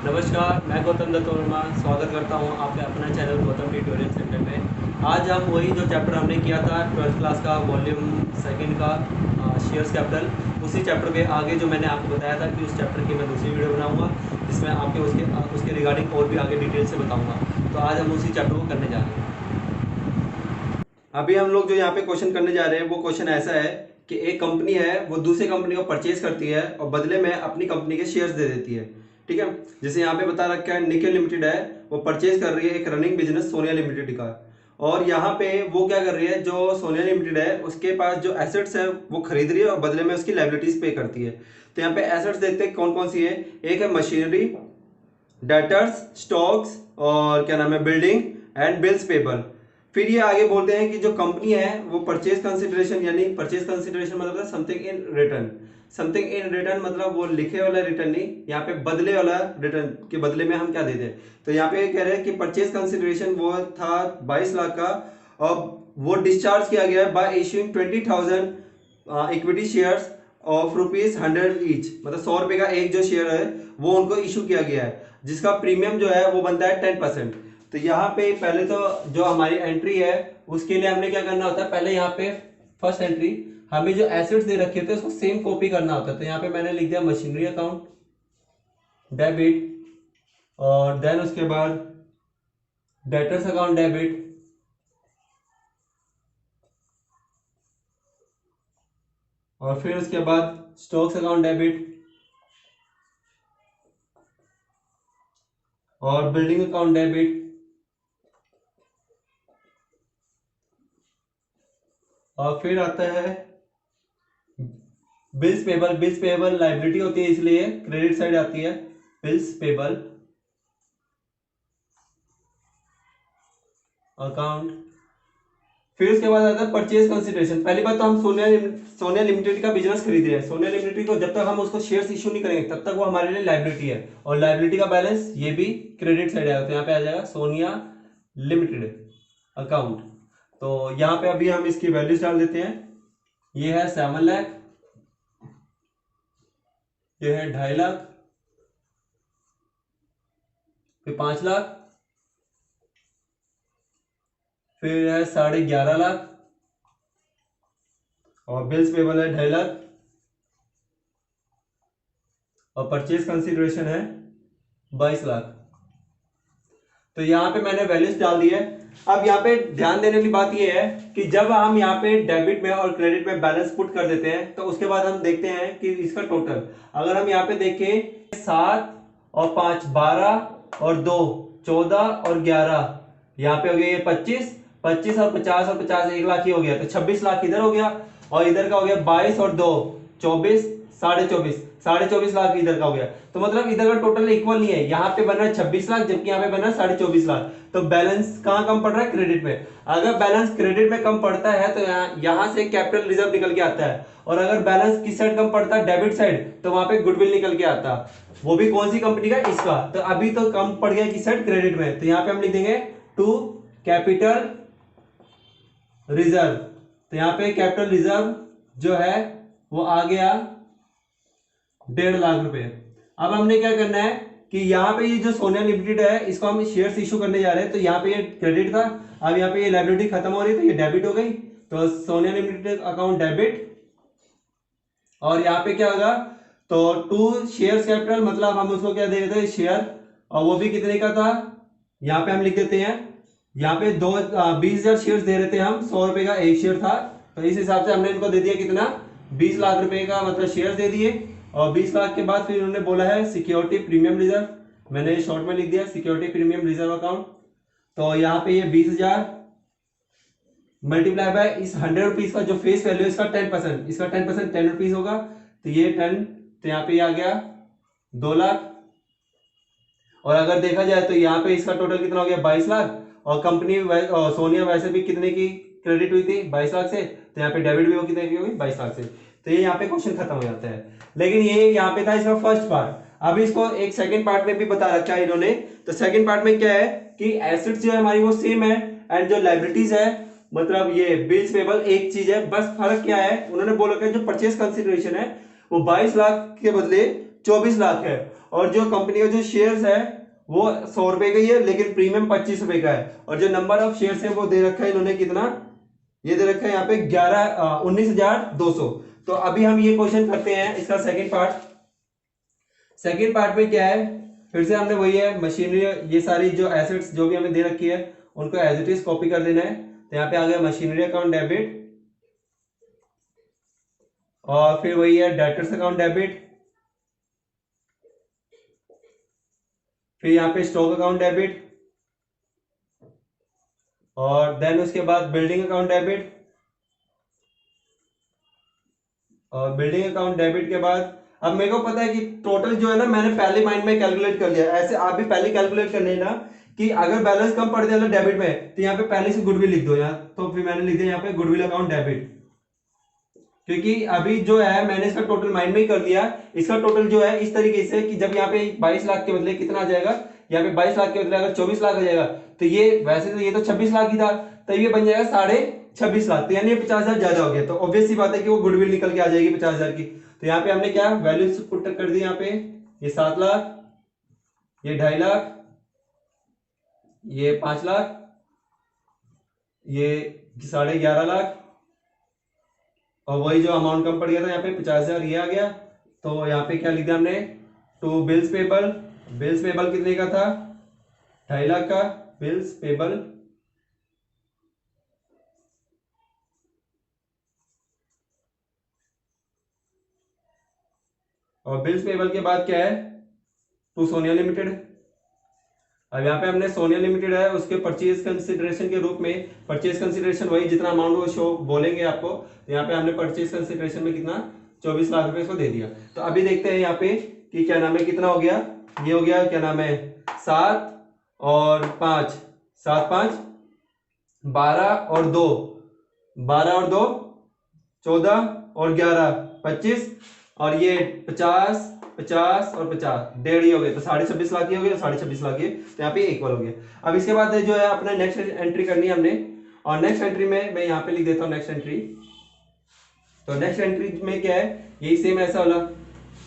नमस्कार, मैं गौतम दत्त वर्मा स्वागत करता हूं आपके अपना चैनल गौतम ट्यूटोरियल सेंटर में। आज हम वही जो चैप्टर हमने किया था 12th क्लास का वॉल्यूम सेकंड का शेयर्स कैपिटल, उसी चैप्टर के आगे जो मैंने आपको बताया था कि उस चैप्टर की मैं दूसरी वीडियो बनाऊंगा जिसमें आपके उसके रिगार्डिंग और भी आगे डिटेल से बताऊँगा। तो आज हम उसी चैप्टर को करने जा रहे हैं। अभी हम लोग जो यहाँ पे क्वेश्चन करने जा रहे हैं वो क्वेश्चन ऐसा है कि एक कंपनी है वो दूसरी कंपनी को परचेज करती है और बदले में अपनी कंपनी के शेयर्स दे देती है। ठीक है, जैसे यहाँ पे बता रखा है निकेल लिमिटेड है, वो परचेज कर रही है एक रनिंग बिजनेस सोनिया लिमिटेड का। और यहाँ पे वो क्या कर रही है, जो सोनिया लिमिटेड है उसके पास जो एसेट्स है वो खरीद रही है और बदले में उसकी लाइबिलिटीज पे करती है। तो यहाँ पे एसेट्स देखते हैं कौन कौन सी है। एक है मशीनरी, डेटर्स, स्टॉक्स और क्या नाम है बिल्डिंग एंड बिल्स पेबल। फिर ये आगे बोलते हैं कि जो कंपनी है वो परचेज कंसिडरेशन, यानी परचेज कंसिडरेशन मतलब something in return. Something in return मतलब वो लिखे वाला रिटर्न नहीं, यहाँ पे बदले वाला रिटर्न के बदले में हम क्या देते हैं। तो यहाँ पे कह रहे हैं कि परचेज कंसिडरेशन वो था 22 लाख का और वो डिस्चार्ज किया गया bye issuing 20,000 equity shares of ₹100 each, मतलब 100 रुपए का एक जो शेयर है वो उनको इशू किया गया है, जिसका प्रीमियम जो है वो बनता है 10%। तो यहाँ पे पहले तो जो हमारी एंट्री है उसके लिए हमने क्या करना होता है, पहले यहाँ पे फर्स्ट एंट्री हमें जो एसेट्स दे रखे थे उसको सेम कॉपी करना होता है। तो यहाँ पे मैंने लिख दिया मशीनरी अकाउंट डेबिट, और देन उसके बाद डेटर्स अकाउंट डेबिट, और फिर उसके बाद स्टॉक्स अकाउंट डेबिट और बिल्डिंग अकाउंट डेबिट, और फिर आता है bills payable. Bills payable liability होती है इसलिए क्रेडिट साइड आती है बिल्स पेबल अकाउंट। फिर उसके बाद आता है परचेज कंसिडरेशन। पहली बात तो हम सोनिया लिमिटेड का बिजनेस खरीद रहे हैं। सोनिया लिमिटेड को जब तक हम उसको शेयर्स इशू नहीं करेंगे तब तक वो हमारे लिए लाइबिलिटी है, और लाइबिलिटी का बैलेंस ये भी क्रेडिट साइड आएगा। तो यहाँ पे आ जाएगा सोनिया लिमिटेड अकाउंट। तो यहाँ पे अभी हम इसकी वैल्यूज डाल देते हैं। ये है 7 लाख, ये है 2.5 लाख, फिर 5 लाख, फिर है 11.5 लाख, और बिल्स पेबल है 2.5 लाख, और परचेज कंसिडरेशन है 22 लाख। तो यहाँ पे मैंने वैल्यूज डाल दी है। अब यहाँ पे ध्यान देने की बात ये है कि जब हम यहाँ पे डेबिट में और क्रेडिट में बैलेंस पुट कर देते हैं तो उसके बाद हम देखते हैं कि इसका टोटल, अगर हम यहाँ पे देखें 7 और 5 12 और 2 14 और 11, यहाँ पे हो गया ये 25 25 और 50 और 50 1 लाख ही हो गया। तो 26 लाख इधर हो गया, और इधर का हो गया 22 और 2 24 24 लाख इधर का हो गया। तो मतलब इधर का टोटल इक्वल नहीं है, यहाँ पे बन रहा है 26 लाख जबकि यहाँ पे बन रहा है 24.5 लाख। तो बैलेंस कहाँ कम पड़ रहा है, क्रेडिट में। अगर बैलेंस क्रेडिट में कम पड़ता है तो यहाँ से कैपिटल रिजर्व निकल के आता है, और अगर बैलेंस किस साइड कम पड़ता है, डेबिट साइड, तो वहां पे गुडविल निकल के आता है। वो भी कौन सी कंपनी का, इसका। तो अभी तो कम पड़ गया किस साइड, क्रेडिट में। तो यहाँ पे हम लिख देंगे टू कैपिटल रिजर्व। तो यहाँ पे कैपिटल रिजर्व जो है वो आ गया 1.5 लाख रुपए। अब हमने क्या करना है कि यहाँ पे ये जो सोनिया लिमिटेड है इसको हम शेयर्स इशू करने जा रहे हैं। तो यहाँ पे ये क्रेडिट था, अब यहाँ पे ये लायबिलिटी खत्म हो रही है तो ये डेबिट हो गई। तो सोनिया लिमिटेड अकाउंट डेबिट, और यहाँ पे क्या होगा, तो टू शेयर्स कैपिटल मतलब हम उसको क्या दे देते हैं, शेयर, और वो भी कितने का था, यहाँ पे हम लिख देते हैं, यहाँ पे 20,000 शेयर्स दे रहे थे हम, 100 रुपए का एक शेयर था। तो इस हिसाब से हमने इनको दे दिया कितना, 20 लाख रुपए का मतलब शेयर दे दिए। और 20 लाख के बाद फिर उन्होंने बोला है सिक्योरिटी प्रीमियम रिजर्व, मैंने शॉर्ट में लिख दिया सिक्योरिटी प्रीमियम रिजर्व अकाउंट। तो यहाँ पे ये 20,000 मल्टीप्लाई बाय इस 100 रुपीज का जो फेस वैल्यू इसका 10%, इसका 10% 10 रुपीज होगा। तो ये 10, तो यहाँ पे आ गया 2 लाख। और अगर देखा जाए तो यहाँ पे इसका टोटल कितना हो गया, 22 लाख। और कंपनी सोनिया वैसे भी कितने की क्रेडिट हुई थी, 22 लाख से। तो यहाँ पे डेबिट भी वो कितने की होगी, 22 लाख से। तो ये यहाँ पे क्वेश्चन खत्म हो जाता है। लेकिन ये यहाँ पे था इसका फर्स्ट पार्ट। अब इसको एक सेकंड पार्ट में भी बता रखा है इन्होंने। तो सेकंड पार्ट में क्या है कि एसेट्स जो है हमारी वो सेम है, एंड जो लाइबिलिटीज है मतलब ये बिल्स पेबल एक चीज है, बस फर्क क्या है, उन्होंने बोला कि जो परचेज कंसिडरेशन है वो 22 लाख के बदले 24 लाख है, और जो कंपनी का जो शेयर्स है वो 100 रुपए का ही है, लेकिन प्रीमियम 25 रुपए का है। और जो नंबर ऑफ शेयर्स है वो दे रखा है इन्होंने कितना, ये दे रखा है यहाँ पे 19,200। तो अभी हम ये क्वेश्चन करते हैं इसका सेकंड पार्ट। सेकंड पार्ट में क्या है, फिर से हमने वही है मशीनरी, ये सारी जो एसेट्स जो भी हमें दे रखी है उनको एज इट इज कॉपी कर देना है। तो यहाँ पे आ गया मशीनरी अकाउंट डेबिट, और फिर वही है डेटर्स अकाउंट डेबिट, फिर यहाँ पे स्टॉक अकाउंट डेबिट, और देन उसके बाद बिल्डिंग अकाउंट डेबिट, और बिल्डिंग अकाउंट डेबिट के बाद अब मेरे को पता है कि टोटल जो है ना मैंने पहले माइंड में कैलकुलेट कर लिया। ऐसे आप भी पहले कैलकुलेट कर लेना कि अगर बैलेंस कम पड़ जाए डेबिट में तो यहाँ पे पहले से गुडविल लिख दो। यहाँ तो फिर मैंने लिख दिया यहाँ पे गुडविल अकाउंट डेबिट, क्योंकि अभी जो है मैंने इसका टोटल माइंड में ही कर दिया। इसका टोटल जो है इस तरीके से कि जब यहाँ पे 22 लाख के बदले कितना आ जाएगा, यहाँ पे 22 लाख के बदले अगर 24 लाख आ जाएगा तो ये वैसे तो ये तो 26 लाख ही था, तो ये बन जाएगा 26.5 लाख, तो यानी 50,000 ज्यादा हो गया। तो ऑब्वियस सी बात है कि वो गुडविल निकल के आ जाएगी 50,000 की। तो यहाँ पे हमने क्या वैल्यू पुट कर दी, यहाँ पे ये 7 लाख, ये 2.5 लाख, ये 5 लाख, ये 11.5 लाख, और वही जो अमाउंट कम पड़ गया था यहाँ पे 50,000 ये आ गया। तो यहाँ पे क्या लिख दिया हमने, to bills payable. Bills payable कितने का था, 2.5 लाख का बिल्स पेबल, और बिल्स पेबल के बाद क्या है, टू सोनिया लिमिटेड। अब यहाँ पे हमने सोनिया लिमिटेड है उसके परचेज कंसिडरेशन के रूप में, परचेज कंसिडरेशन वही जितना अमाउंट वो शो बोलेंगे आपको, तो यहाँ पे हमने परचेज कंसिडरेशन में कितना 24 लाख रुपए इसको दे दिया। तो अभी देखते हैं यहाँ पे कि क्या नाम है कितना हो गया, ये हो गया क्या नाम है 7 और 5, 7 5 12 और 2, 12 और 2 14 और 11 25, और ये 50 50 और 50 1.5 ही हो गए, तो 26.5 लाख ही हो गया, 26.5 लाख ही, तो यहाँ पे इक्वल हो गया। अब इसके बाद जो है अपना नेक्स्ट एंट्री करनी है हमने, और नेक्स्ट एंट्री में मैं यहाँ पे लिख देता हूँ नेक्स्ट एंट्री। तो नेक्स्ट एंट्री में क्या है, यही सेम ऐसा वाला,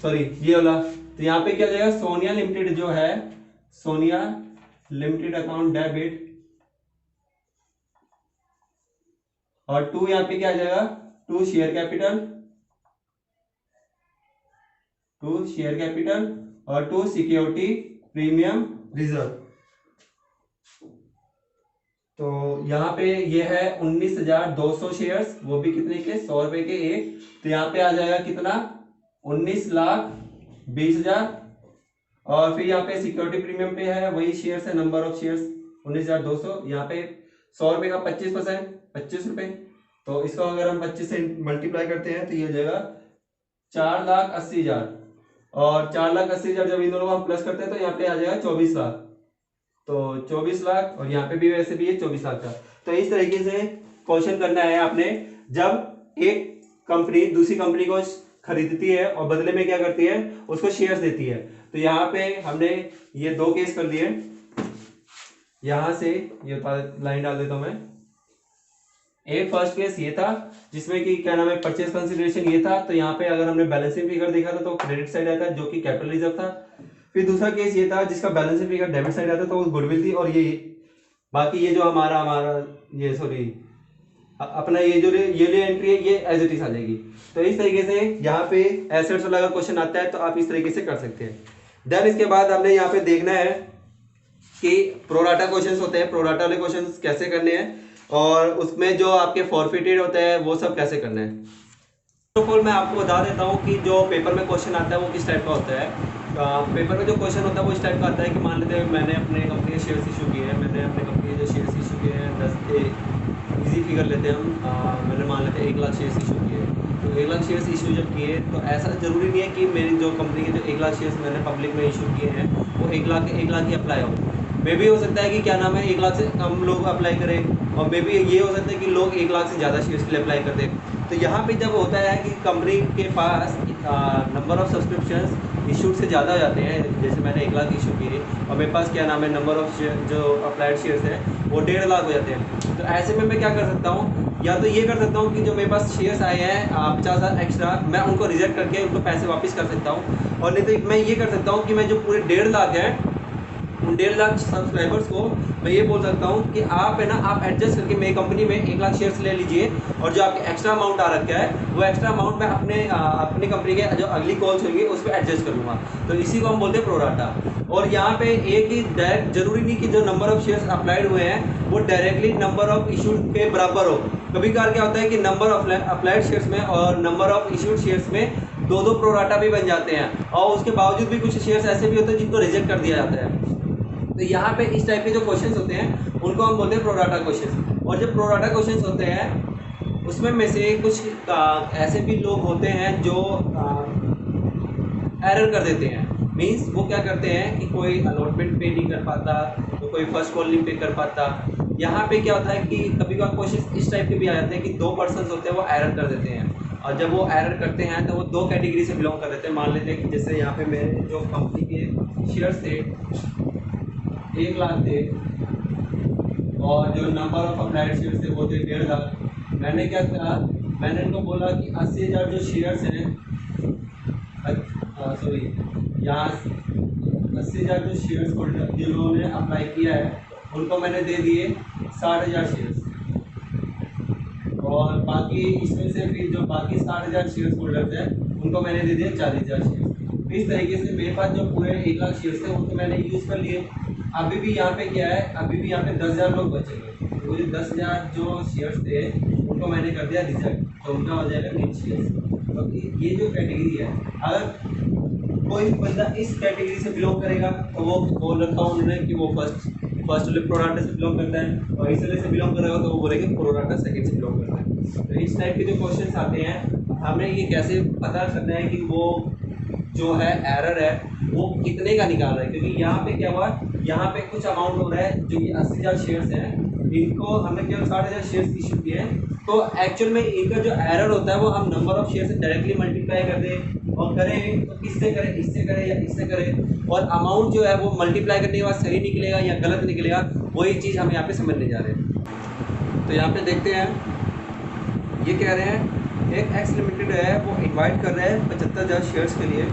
सॉरी ये वाला। तो यहाँ पे क्या हो जाएगा, सोनिया लिमिटेड जो है, सोनिया लिमिटेड अकाउंट डेबिट, और 2 यहाँ पे क्या आ जाएगा, 2 शेयर कैपिटल, 2 शेयर कैपिटल, और 2 सिक्योरिटी प्रीमियम रिजर्व। तो यहाँ पे ये है 19,200 शेयर्स, वो भी कितने के, 100 रुपए के एक। तो यहाँ पे आ जाएगा कितना, 19,20,000, और फिर यहाँ पे सिक्योरिटी प्रीमियम पे है वही शेयर्स है, नंबर ऑफ शेयर्स 19,200। यहाँ पे 100 रुपए का 25%, 25 रुपए। तो इसको अगर हम 25 से मल्टीप्लाई करते हैं तो ये हो जाएगा 4,80,000, और 4,80,000 जब इन दोनों को हम प्लस करते हैं तो यहाँ पे आ जाएगा 24 लाख। तो 24 लाख, और यहाँ पे भी वैसे भी है 24 लाख का। तो इस तरीके से क्वेश्चन करना है आपने, जब एक कंपनी दूसरी कंपनी को खरीदती है और बदले में क्या करती है, उसको शेयर्स देती है। तो यहाँ पे हमने ये 2 केस कर दिए। यहां से ये लाइन डाल देता हूं मैं। एक फर्स्ट केस ये था जिसमें कि क्या नाम है, परचेज कंसिडरेशन ये था। तो यहाँ पे अगर हमने बैलेंसिंग फिगर देखा था तो क्रेडिट साइड आता है जो कि कैपिटल रिजर्व था। फिर दूसरा केस ये था जिसका बैलेंसिंग फिगर डेबिट साइड आता तो वो गुडविल थी, और ये बाकी ये जो हमारा ये सॉरी अपना ये जो ये एंट्री है ये एज इट इज आ जाएगी। तो इस तरीके से यहाँ पे एसेट्स वाला अगर क्वेश्चन आता है तो आप इस तरीके से कर सकते हैं। देन इसके बाद हमने यहाँ पे देखना है कि प्रोराटा क्वेश्चंस होते हैं, प्रोराटा वाले क्वेश्चंस कैसे करने हैं, और उसमें जो आपके फॉरफिटेड होते हैं वो सब कैसे करना है। फर्स्ट ऑफ ऑल मैं आपको बता देता हूँ कि जो पेपर में क्वेश्चन आता है वो किस टाइप का होता है। पेपर में जो क्वेश्चन होता है वो इस टाइप का आता है कि मान लेते हैं मैंने अपने कंपनी के शेयर्स इशू किए हैं, मैंने अपने कंपनी के जो शेयर्स इशू किए हैं 10 इजी फिगर लेते हैं हम, मैंने मान लेते हैं 1 लाख शेयर्स इशू किए। तो 1 लाख शेयर्स इशू जब किए तो ऐसा ज़रूरी नहीं है कि मेरी जो कंपनी के जो 1 लाख शेयर्स मैंने पब्लिक में इशू किए हैं वो 1 लाख ही अप्लाई हो। मे भी हो सकता है कि क्या नाम है 1 लाख से कम लोग अप्लाई करें, और मे भी ये हो सकता है कि लोग 1 लाख से ज़्यादा शेयर्स के लिए अप्लाई करते हैं। तो यहाँ पे जब होता है कि कंपनी के पास नंबर ऑफ सब्सक्रिप्शंस इशूड से ज़्यादा हो जाते हैं, जैसे मैंने 1 लाख इशू किए और मेरे पास क्या नाम है नंबर ऑफ जो अप्लाइड शेयर्स हैं वो 1.5 लाख हो जाते हैं। तो ऐसे में मैं क्या कर सकता हूँ, या तो ये कर सकता हूँ कि जो मेरे पास शेयर्स आए हैं 50,000 एक्स्ट्रा, मैं उनको रिजेक्ट करके उनको पैसे वापस कर सकता हूँ। और नहीं तो मैं ये कर सकता हूँ कि मैं जो पूरे 1.5 लाख है उन 1.5 लाख सब्सक्राइबर्स को मैं ये बोल सकता हूँ कि आप है ना, आप एडजस्ट करके मेरी कंपनी में 1 लाख शेयर्स ले लीजिए, और जो आपके एक्स्ट्रा अमाउंट आ रखा है वो एक्स्ट्रा अमाउंट मैं अपनी कंपनी के जो अगली कॉल्स होंगी उस पर एडजस्ट कर लूँगा। तो इसी को हम बोलते हैं प्रोराटा। और यहाँ पे एक ही डायरेक्ट जरूरी नहीं कि जो नंबर ऑफ शेयर्स अप्लाइड हुए हैं वो डायरेक्टली नंबर ऑफ इशूड के बराबर हो। कभी कभार क्या होता है कि नंबर ऑफ अप्लाइड शेयर्स में और नंबर ऑफ इशूड शेयर्स में दो प्रोराटा भी बन जाते हैं, और उसके बावजूद भी कुछ शेयर्स ऐसे भी होते हैं जिनको रिजेक्ट कर दिया जाता है। तो यहाँ पे इस टाइप के जो क्वेश्चंस होते हैं उनको हम बोलते हैं प्रोराटा क्वेश्चंस। और जो प्रोराटा क्वेश्चंस होते हैं उसमें में से कुछ ऐसे भी लोग होते हैं जो एरर कर देते हैं। मींस वो क्या करते हैं कि कोई अलॉटमेंट पे नहीं कर पाता, तो कोई फर्स्ट कॉल नहीं पे कर पाता। यहाँ पे क्या होता है कि कभी कभार क्वेश्चन इस टाइप के भी आ जाते हैं कि 2 पर्सन होते हैं वो एरर कर देते हैं, और जब वो एरर करते हैं तो वो 2 कैटेगरी से बिलोंग कर देते हैं। मान लेते हैं कि जैसे यहाँ पे मेरे जो कंपनी के शेयर्स थे 1 लाख थे, और जो नंबर ऑफ अप्लाइड शेयर्स थे वो थे 1.5 लाख। मैंने क्या कहा, मैंने इनको बोला कि 80,000 जो शेयर्स हैं, सॉरी यहाँ 80,000 जो शेयर्स होल्डर जिन्होंने अप्लाई किया है उनको मैंने दे दिए 60,000 शेयर्स, और बाकी इसमें से फिर जो बाकी 60,000 शेयर्स होल्डर्स हैं उनको मैंने दे दिया 40,000 शेयर्स। इस तरीके से मेरे पास जो पूरे 1 लाख शेयर्स थे उनको मैंने यूज़ कर लिए। अभी भी यहाँ पे क्या है, अभी भी यहाँ पे 10,000 लोग बचेंगे, तो ये 10,000 जो शेयर्स थे उनको मैंने कर दिया रिजेक्ट, तो उनका हो जाएगा नीट शेयर्स। तो ये जो कैटेगरी है, अगर कोई बंदा इस कैटेगरी से बिलोंग करेगा तो वो बोल रखा है उन्होंने कि वो फर्स्ट वाले प्रोराटा से बिलोंग करता है, और इस वाले से बिलोंग करेगा तो वो बोलेंगे प्रोराटा सेकंड से बिलोंग करता है। तो इस टाइप के जो क्वेश्चंस आते हैं, हमें ये कैसे पता करना है कि वो जो है एरर है वो कितने का निकाल रहा है, क्योंकि यहाँ पे क्या हुआ, यहाँ पे कुछ अमाउंट हो रहा है जो कि 80,000 शेयर्स हैं, इनको हमने केवल 60,000 शेयर्स इशू किए हैं। तो एक्चुअल में इनका जो एरर होता है वो हम नंबर ऑफ शेयर से डायरेक्टली मल्टीप्लाई कर दें, और करें तो किससे करें, इससे करें या इससे करें, और अमाउंट जो है वो मल्टीप्लाई करने के बाद सही निकलेगा या गलत निकलेगा, वही चीज़ हम यहाँ पे समझने जा रहे हैं। तो यहाँ पे देखते हैं, ये कह रहे हैं एक एक्स लिमिटेड है वो इन्वाइट कर रहे हैं 75,000 शेयर्स के लिए,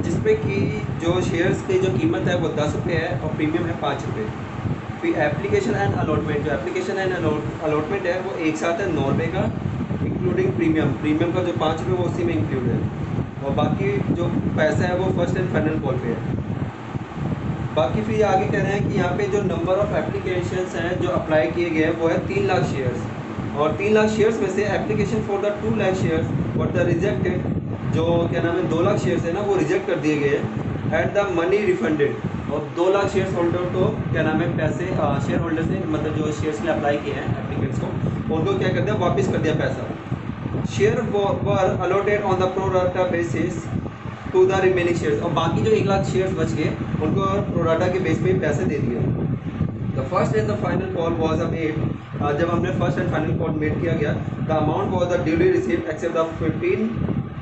जिसपे कि जो शेयर्स की जो कीमत है वो 10 रुपये है और प्रीमियम है 5 रुपये। फिर एप्लीकेशन एंड अलॉटमेंट, जो एप्लीकेशन एंड अलॉटमेंट है वो एक साथ है 9 रुपये का, इंक्लूडिंग प्रीमियम का जो 5 रुपये वो उसी में इंक्लूड है, और बाकी जो पैसा है वो फर्स्ट एंड फाइनल कॉल पे है। बाकी फिर आगे कह रहे हैं कि यहाँ पे जो नंबर ऑफ एप्लीकेशंस हैं जो अप्लाई किए गए हैं वो है 3 लाख शेयर्स, और 3 लाख शेयर्स में से application for the 2 lakh shares और द रिजेक्टेड जो क्या नाम है 2 लाख शेयर्स है ना वो रिजेक्ट कर दिए गए एट द मनी रिफंडेड, और 2 लाख शेयर्स होल्डर को क्या नाम है पैसे शेयर होल्डर्स ने मतलब जो शेयर्स के लिए अप्लाई किए हैं एप्लीकेंट्स को उनको क्या कर दिया, वापस कर दिया पैसा। Share were allotted on the pro rata basis to the remaining shares, और बाकी जो 1 लाख शेयर्स बच गए उनको प्रोराटा के बेस पे पैसे दे दिए। The first and the final call was a made, जब हमने first and final call made किया गया, the amount was the duly received except the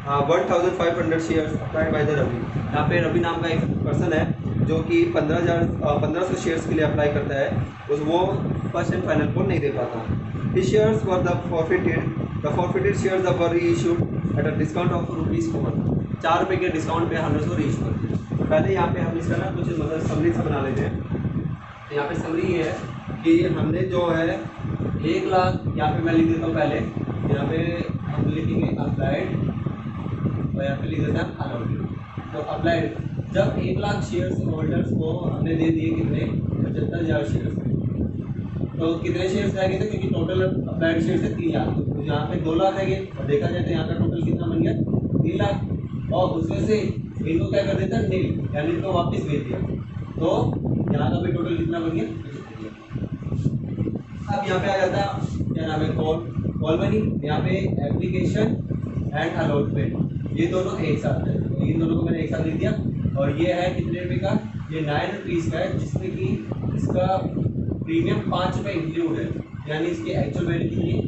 1,500 shares applied by the Ravi. यहाँ पे रवि नाम का एक पर्सन है जो कि 1500 शेयर्स के लिए अप्लाई करता है, उस वो फर्स्ट एंड फाइनल कॉल नहीं दे पाता। His shares were the forfeited shares were reissued at a discount of ₹4। 4 रुपये के डिस्काउंट पे हमने उसको रीइशू कर दिया। पहले यहाँ पे हम इसका ना कुछ मतलब समरी सा बना लेते हैं। तो यहाँ पे समरी ये है कि हमने जो है 1 लाख, यहाँ पे मैं लिख देता हूँ पहले, यहाँ पे हम लिखेंगे अप्लाइड और यहाँ पे लिख देते हैं अलॉटेड। तो अप्लाइड जब 1 लाख शेयर्स होल्डर्स को हमने दे दिए कितने 75,000 शेयर्स, तो कितने शेयर्स रह गए थे, क्योंकि टोटल अप्लाइड शेयर्स है 3 लाख, तो यहाँ पे 2 लाख रह गए, और देखा जाए तो यहाँ का टोटल कितना बन गया 3 लाख, और उसमें से इनको क्या कर देता नील, यानी इनको वापस भेज दिया, तो यहाँ का भी टोटल कितना बन गया। अब यहाँ पे आ जाता है क्या नाम है कॉल मनी, यहाँ पे एप्लीकेशन एंड अलॉटमेंट ये दोनों एक साथ है, तो इन दोनों को मैंने एक साथ लिख दिया, और ये है कितने रुपये का, ये 9 रुपीज़ का है, जिसमें कि इसका प्रीमियम 5 रुपये इंक्लूड है, यानी इसकी एक्चुअल वैल्यू कितनी है।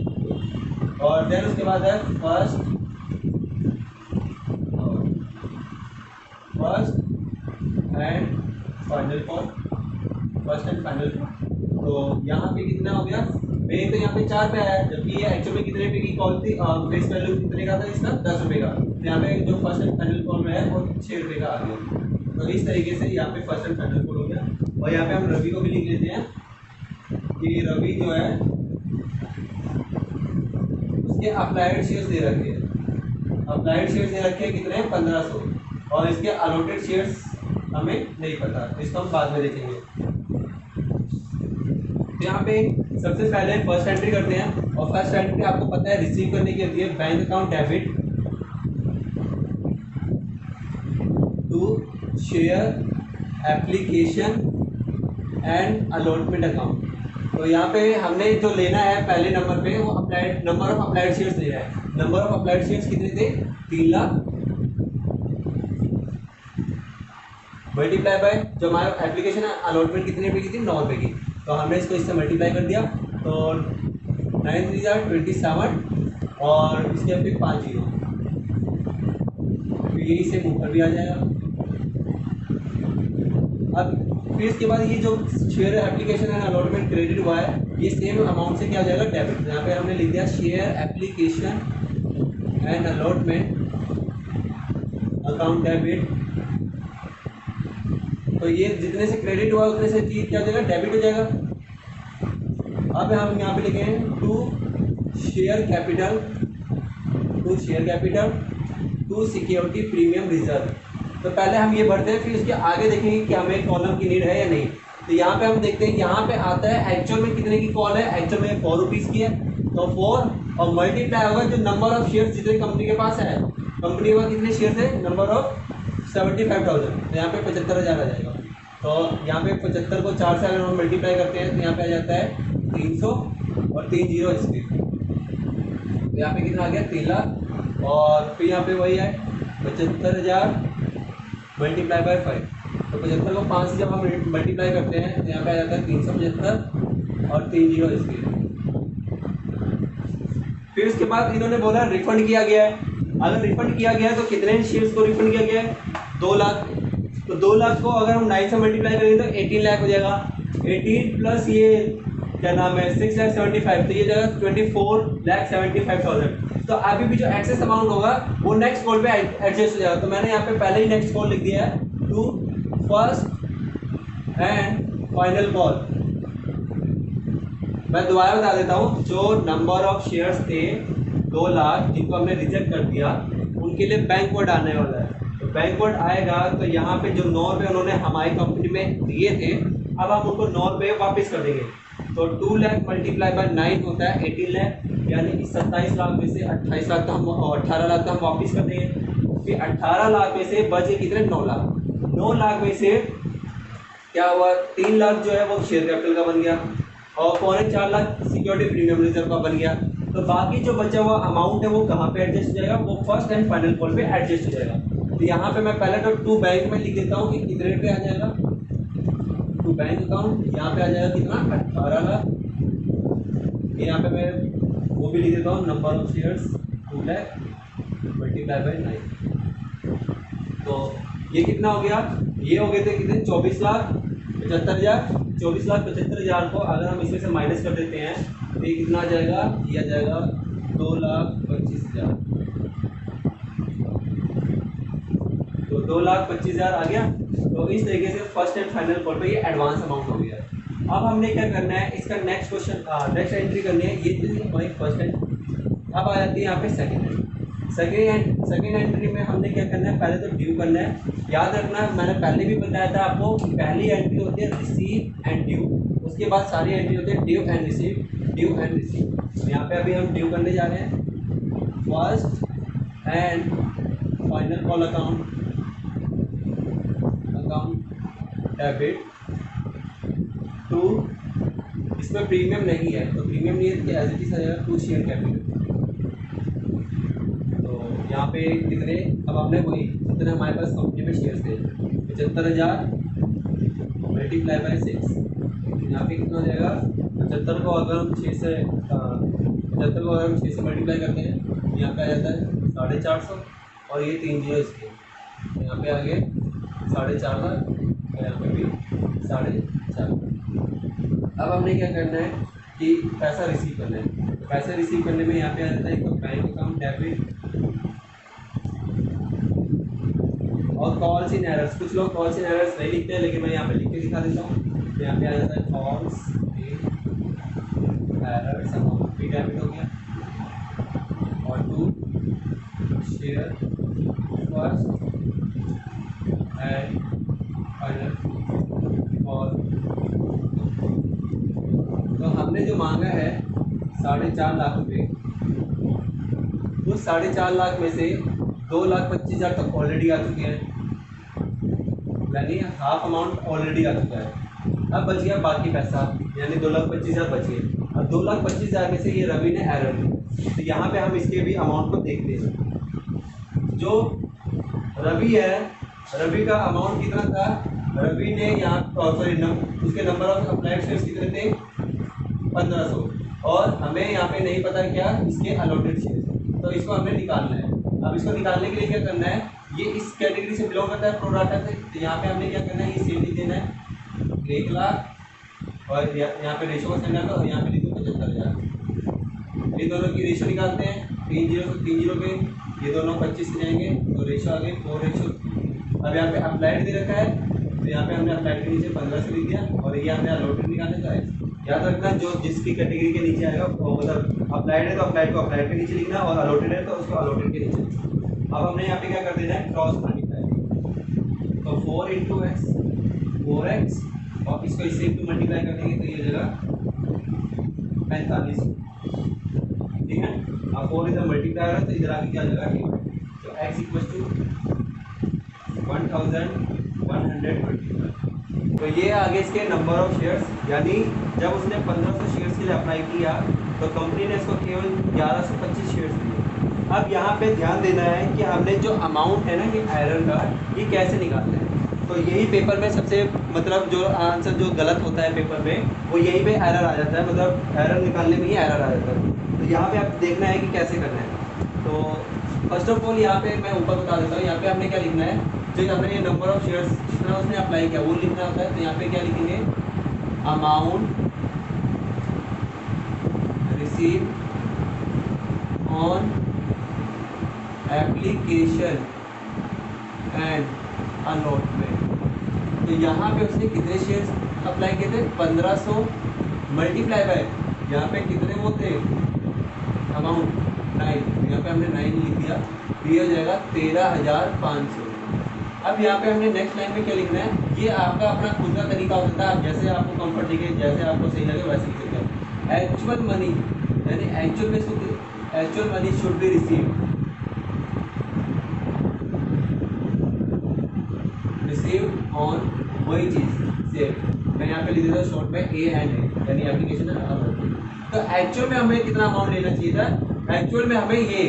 और देन उसके बाद है first and final call, first and final call. तो यहाँ पे कितना हो गया, मेरे तो यहाँ पे 4 पे आया, जबकि ये एक्चुअल में कितने रुपये की कॉल थी, फेस वैल्यू कितने का था इसका 10 रुपये का, यहाँ पे जो फर्स्ट एंड फाइनल कॉल है वो 6 रुपये का आ गया। तो इस तरीके से यहाँ पे फर्स्ट एंड फाइनल कॉल हो गया। और यहाँ पे हम रवि को भी लिख लेते हैं कि रवि जो है उसके अप्लाइड शेयर्स दे रखे हैं, अप्लाइड शेयर्स दे रखे हैं कितने 1500, और इसके अलॉटेड शेयर्स हमें नहीं पता, इसको हम बाद में देखेंगे। तो यहाँ पे सबसे पहले फर्स्ट एंट्री करते हैं, और फर्स्ट एंट्री आपको पता है रिसीव करने की होती है bank account debit to share application and allotment account. तो यहाँ पे हमने जो लेना है पहले नंबर पे वो applied number of applied shares लेना है। नंबर ऑफ अप्लाइड शेयर्स कितने थे 3 लाख, मल्टीप्लाई बाय जो हमारा एप्लीकेशन अलॉटमेंट कितने रुपये की थी 9 रुपये की, तो हमने इसको इससे मल्टीप्लाई कर दिया। तो 9 3 27 और इसके फिर 5 जीरो, तो यही से ऊपर भी आ जाएगा। अब फिर इसके बाद ये जो share application and allotment credit हुआ है ये सेम अमाउंट से क्या हो जाएगा डेबिट। यहाँ पे हमने लिख दिया share application and allotment account debit. तो ये जितने से क्रेडिट हुआ उतने से क्या हो जाएगा डेबिट हो जाएगा। अब हम यहाँ पे लिखेंगे to share capital to security premium reserve. तो पहले हम ये भरते हैं, फिर उसके आगे देखेंगे कि हमें कॉलम की नीड है या नहीं। तो यहाँ पे हम देखते हैं यहाँ पे आता है एक्चुअल में कितने की कॉल है, एक्चुअल में 4 रुपीज़ की है, तो 4 और मल्टीप्लाई होगा जो नंबर ऑफ शेयर्स जितने कंपनी के पास है, कंपनी के पास कितने शेयर्स है नंबर ऑफ 75,000, तो यहाँ पे 75,000 आ जाएगा। तो यहाँ पे 75 को 4 से अगर हम मल्टीप्लाई करते हैं तो यहाँ पे आ जाता है 300 और 3 जीरो इसके, तो यहाँ पे कितना आ गया 3 लाख। और फिर यहाँ पे वही है 75,000 मल्टीप्लाई बाय 5, तो 75 को 5 से जब हम मल्टीप्लाई करते हैं तो यहाँ पे आ जाता है 375 और 3 जीरो इसके। फिर उसके बाद इन्होंने बोला रिफंड किया गया है। अगर रिफंड किया गया है तो कितने शेयर्स को रिफंड किया गया है 2 लाख। तो 2 लाख को अगर हम 9 से मल्टीप्लाई करेंगे तो 18 लाख हो जाएगा। 18 प्लस ये क्या नाम है 6,75,000, तो ये जाएगा 24,75,000। तो अभी भी जो एक्सेस अमाउंट होगा वो नेक्स्ट कॉल पे एडजस्ट हो जाएगा। तो मैंने यहाँ पे पहले ही नेक्स्ट कॉल लिख दिया है to first and final call. मैं दोबारा बता देता हूँ, जो नंबर ऑफ शेयर्स थे 2 लाख जिनको हमने रिजेक्ट कर दिया उनके लिए बैंक कोड आने वाला है। तो बैंक कोड आएगा तो यहाँ पे जो 9 रुपये उन्होंने हमारी कंपनी में दिए थे अब हम उनको 9 रुपये वापस कर देंगे। तो 2 लाख मल्टीप्लाई बाय 9 होता है 18 लाख, यानी कि 27 लाख में से 28 लाख तो हम 18 लाख तो हम वापस कर देंगे। फिर 18 लाख में से बचे कितने 9 लाख। 9 लाख में से क्या हुआ 3 लाख जो है वो शेयर कैपिटल का बन गया और 4.25 लाख सिक्योरिटी प्रीमियम रिजर्व का बन गया। तो बाकी जो बचा हुआ अमाउंट है वो कहाँ पे एडजस्ट हो जाएगा, वो फर्स्ट एंड फाइनल कॉल पे एडजस्ट हो जाएगा। तो यहाँ पे मैं पहले तो टू बैंक में लिख देता हूँ कि कितने पे आ जाएगा टू बैंक अकाउंट, यहाँ पे आ जाएगा कितना 18 लाख। यहाँ पे मैं वो भी लिख देता हूँ number of shares 2 lakh multiply by 9। तो ये कितना हो गया, ये हो गए थे कितने 24,75,000। 24,75,000 को अगर हम इसमें से माइनस कर देते हैं तो ये कितना आ जाएगा, ये आ जाएगा 2,25,000। तो 2,25,000 आ गया। तो इस तरीके से फर्स्ट एंड फाइनल कॉल पे ये एडवांस अमाउंट हो गया। अब हमने क्या करना है, इसका नेक्स्ट क्वेश्चन नेक्स्ट एंट्री करनी है। ये थी हमारी फर्स्ट एंट्री। अब आ जाती है यहाँ पे सेकंड एंट्री। सेकंड एंट्री में हमने क्या करना है, पहले तो ड्यू करना है। याद रखना मैंने पहले भी बताया था आपको, पहली एंट्री होती है रिसीव एंड ड्यू, उसके बाद सारी एंट्री होती है ड्यू एंड रिसीव। यहाँ पे अभी हम ड्यू करने जा रहे हैं first and final call account debit to, इसमें प्रीमियम नहीं है तो प्रीमियम नहीं है तो एज इट इज आ जाएगा टू शेयर कैपिटल। तो यहाँ पे कितने, अब हमने वही जितने हमारे पास कंपनी में शेयर थे 75,000 मल्टीप्लाई बाय 6, यहाँ पे कितना हो जाएगा 75 को अगर हम 6 से 75 को अगर हम 6 से मल्टीप्लाई करते हैं यहाँ पे आ जाता है 450 और ये 3 जीरो इसके, यहाँ पे आ गए 4.5 लाख और यहाँ पे भी 4.5। अब हमने क्या करना है कि पैसा रिसीव करना है। तो पैसा रिसीव करने में यहाँ पे आ जाता है एक तो बैंक अकाउंट डेबिट और कॉल्स इन एरर्स, कुछ लोग कॉल्स इन एरर्स नहीं लिखते हैं, लेकिन मैं यहाँ पे लिख के दिखा देता हूँ। तो यहाँ पे आ जाता है कॉल्स इन एरर्स, ठीक है, हो गया। और to share first and final call. तो हमने जो मांगा है 4.5 लाख रुपये, उस 4.5 लाख में से 2,25,000 तक ऑलरेडी आ चुके हैं, यानी हाफ अमाउंट ऑलरेडी आ चुका है। अब बच गया बाकी पैसा, यानी 2,25,000 बच गए। अब 2,25,000 में से ये रवि ने एरर दी, तो यहाँ पे हम इसके भी अमाउंट को देखते हैं। जो रवि है, रवि का अमाउंट कितना था, रवि ने यहाँ उसके नंबर ऑफ अप्लाइड शेयर्स कितने थे, 1500, और हमें यहाँ पे नहीं पता क्या इसके अलॉटेड शेयर्स, तो इसको हमें निकालना है। अब इसको निकालने के लिए क्या करना है, ये इस कैटेगरी से बिलोंग करता है प्रोराटा से, तो यहाँ पे हमने क्या करना है, ये सेल लिख देना है 1 लाख, और यहाँ पे रेशो का सेंड आता है, और यहाँ पे लिखो 75,000। ये दोनों की रेशो निकालते हैं, 3 0 से 3 0 पे ये दोनों 25 से जाएंगे, तो रेशो आ गई 4:3। अब यहाँ पे अप्लाइड दे रखा है, तो यहाँ पे हमने अप्लाइड के नीचे 15 से लिख दिया, और ये हमने अलॉटेड निकालने का है। याद रखना, जो जिसकी कैटेगरी के नीचे आएगा वो, मतलब अप्लाइड है तो अप्लाइड को अप्लाइड के नीचे लिखना, और अलॉटेड है तो उसको अलॉटेड के नीचे लिखना। अब हमने यहाँ पे क्या कर देना है, क्रॉस मल्टीप्लाई, तो 4 × x 4x, और इसको इससे इंटू मल्टीप्लाई कर देंगे तो ये जगह 45, ठीक है। अब 4 इधर मल्टीप्लाई है तो इधर आके क्या जगह, तो x = 1125। तो ये आगे इसके नंबर ऑफ शेयर्स, यानी जब उसने 1500 शेयर्स के लिए अप्लाई किया तो कंपनी ने इसको केवल 1125 शेयर्स दिए। अब यहाँ पे ध्यान देना है कि हमने जो अमाउंट है ना ये एरर का, ये कैसे निकालना है। तो यही पेपर में सबसे, मतलब जो आंसर जो गलत होता है पेपर में, वो यहीं पे एरर आ जाता है, मतलब एरर निकालने में ही एरर आ जाता है। तो यहाँ पे आप देखना है कि कैसे करना है। तो फर्स्ट ऑफ ऑल यहाँ पे मैं ऊपर बता देता हूँ, यहाँ पे हमने क्या लिखना है, जो हमने ये नंबर ऑफ शेयर्स जितना उसने अप्लाई किया वो लिखना होता है। तो यहाँ पे क्या लिखेंगे, amount receive on application and allotment. तो यहाँ पे उसने कितने शेयर्स अप्लाई किए थे, 1500 मल्टीप्लाई बाय, यहाँ पे कितने वो थे अमाउंट 9, यहाँ पे हमने 9 लिख दिया, ये हो जाएगा 13,500। अब यहाँ पे हमने नेक्स्ट लाइन में क्या लिखना है, ये आपका अपना खुद का तरीका होता है, आप जैसे आपको कंफर्ट दिखे, जैसे आपको सही लगे वैसे लिख सकते हैं। एक्चुअल मनी, यानी actual money should be receive on, वही चीज़ सेम मैं यहाँ पे लिख देता हूँ शॉर्ट में A एंड A, यानी एप्लीकेशन है। तो एक्चुअल में हमें कितना अमाउंट लेना चाहिए था, एक्चुअल में हमें ये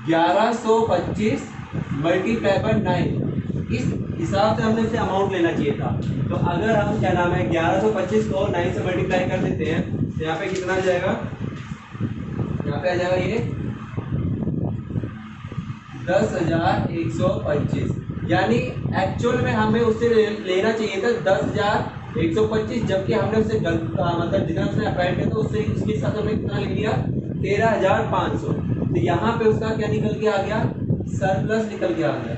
1125 मल्टीप्लाई बाय 9, इस हिसाब से हमने इसे अमाउंट लेना चाहिए था। तो अगर हम क्या नाम है 1125 को 9 से मल्टीप्लाई कर देते हैं तो यहाँ पे कितना आ जाएगा, यहाँ पे आ जाएगा ये 10,125, यानी एक्चुअल में हमें उससे लेना चाहिए था 10,125, जबकि हमने उससे मतलब जितना उसने अप्लाई किया था उससे उसके साथ हमने कितना ले लिया 13,500। तो यहाँ पे उसका क्या निकल के आ गया, सरप्लस निकल के आ गया,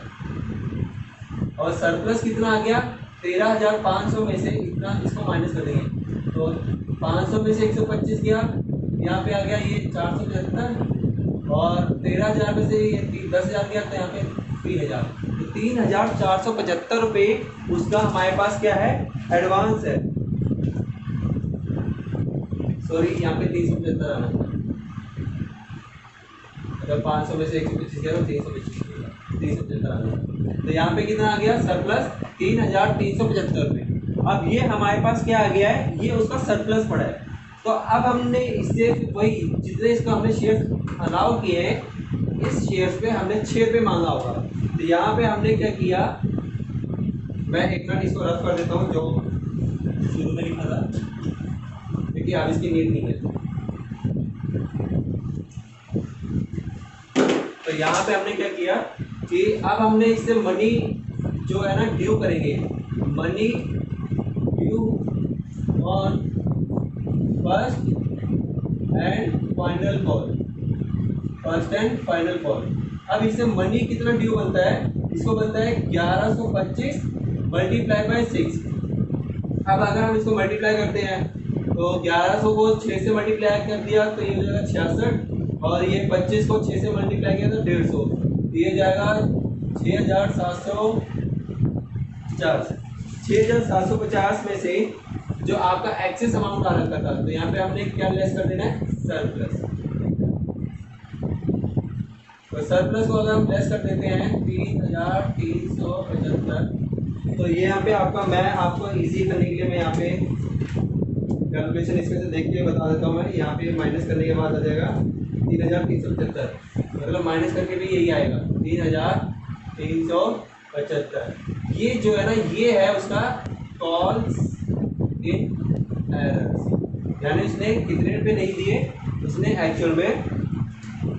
और सरप्लस कितना आ गया 13,500 में से इतना इसको माइनस कर देंगे, तो 500 में से 125 गया, यहाँ पे आ गया ये 475, और 13,000 में से ये 10,000 गया, तो यहाँ पे 3,000, तो 3,475 रुपये उसका हमारे पास क्या है, एडवांस है। सॉरी, यहाँ पे 375 आना था, अगर 500 में से 125 गया तो 375 आना था, तो यहाँ पे कितना आ गया सरप्लस 3,375 रुपये। अब ये हमारे पास क्या आ गया है, ये उसका सरप्लस पड़ा है। तो अब हमने इससे वही जितने इसको हमने शेयर्स अलाउ किए हैं, इस शेयर्स पे हमने 6 रुपये मांगा होगा। तो यहाँ पे हमने क्या किया, मैं एक मिनट इसको रफ कर देता हूँ जो शुरू में लिखा था, क्योंकि अब इसकी नीड नहीं है। तो यहाँ पे हमने क्या किया कि अब हमने इससे मनी जो है ना ड्यू करेंगे, money due on first and final call, first and final call. अब इससे मनी कितना ड्यू बनता है, इसको बनता है 1125 मल्टीप्लाई बाई 6। अब अगर हम इसको मल्टीप्लाई करते हैं तो 1100 को 6 से मल्टीप्लाई कर दिया तो ये हो जाएगा 66, और ये 25 को 6 से मल्टीप्लाई किया तो 150, तो ये जाएगा 6750। 6750 में से जो आपका एक्सेस अमाउंट आ रखा था, तो यहाँ पे हमने क्या लेस कर देना है, सरप्लस। तो सरप्लस को अगर हम लेस कर देते हैं 3375, तो ये यहाँ पे आपका, मैं आपको इजी करने के लिए मैं यहाँ पे कैलकुलेशन इसमें से देख के बता देता हूँ। मैं यहाँ पे माइनस करने के बाद आ जाएगा 3375, मतलब माइनस करके भी यही आएगा 3375। ये जो है ना, ये है उसका कॉल्स इन एरर्स, यानी उसने कितने रुपये नहीं दिए, उसने एक्चुअल में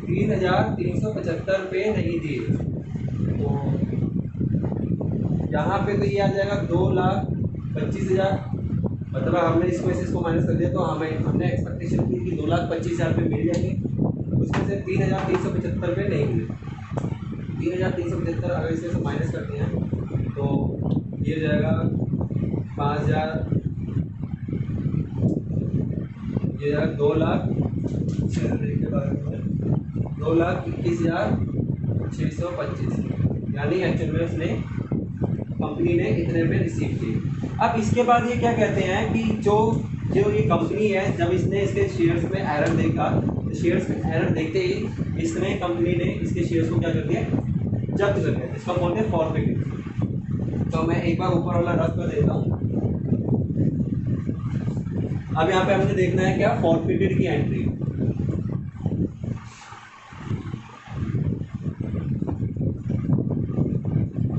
3375 रुपये नहीं दिए। तो यहाँ पे तो ये आ जाएगा 2,25,000, मतलब हमने इसमें से इसको माइनस कर दिया तो हमने एक्सपेक्टेशन की कि 2,25,000 रुपये मिल जाएंगे, उसमें से 3,375 रुपये नहीं मिले। 3,375 अगर इसमें से माइनस करते हैं तो ये जाएगा 5,000, ये जाएगा 2,21,625, यानी एक्चुअल में उसने, कंपनी ने इतने रुपये रिसीव किए। अब इसके बाद ये क्या कहते हैं कि जो ये कंपनी है, जब इसने इसके शेयर्स में एरर देखा, तो शेयर्स में एरर देखते ही इसने, कंपनी ने इसके शेयर्स को क्या कर दिया, जब्त कर दिया, इसको बोलते हैं फॉरफिटेड। तो मैं एक बार ऊपर वाला रफ कर देता हूँ। अब यहाँ पे हमने देखना है क्या, फॉरफिटेड की एंट्री।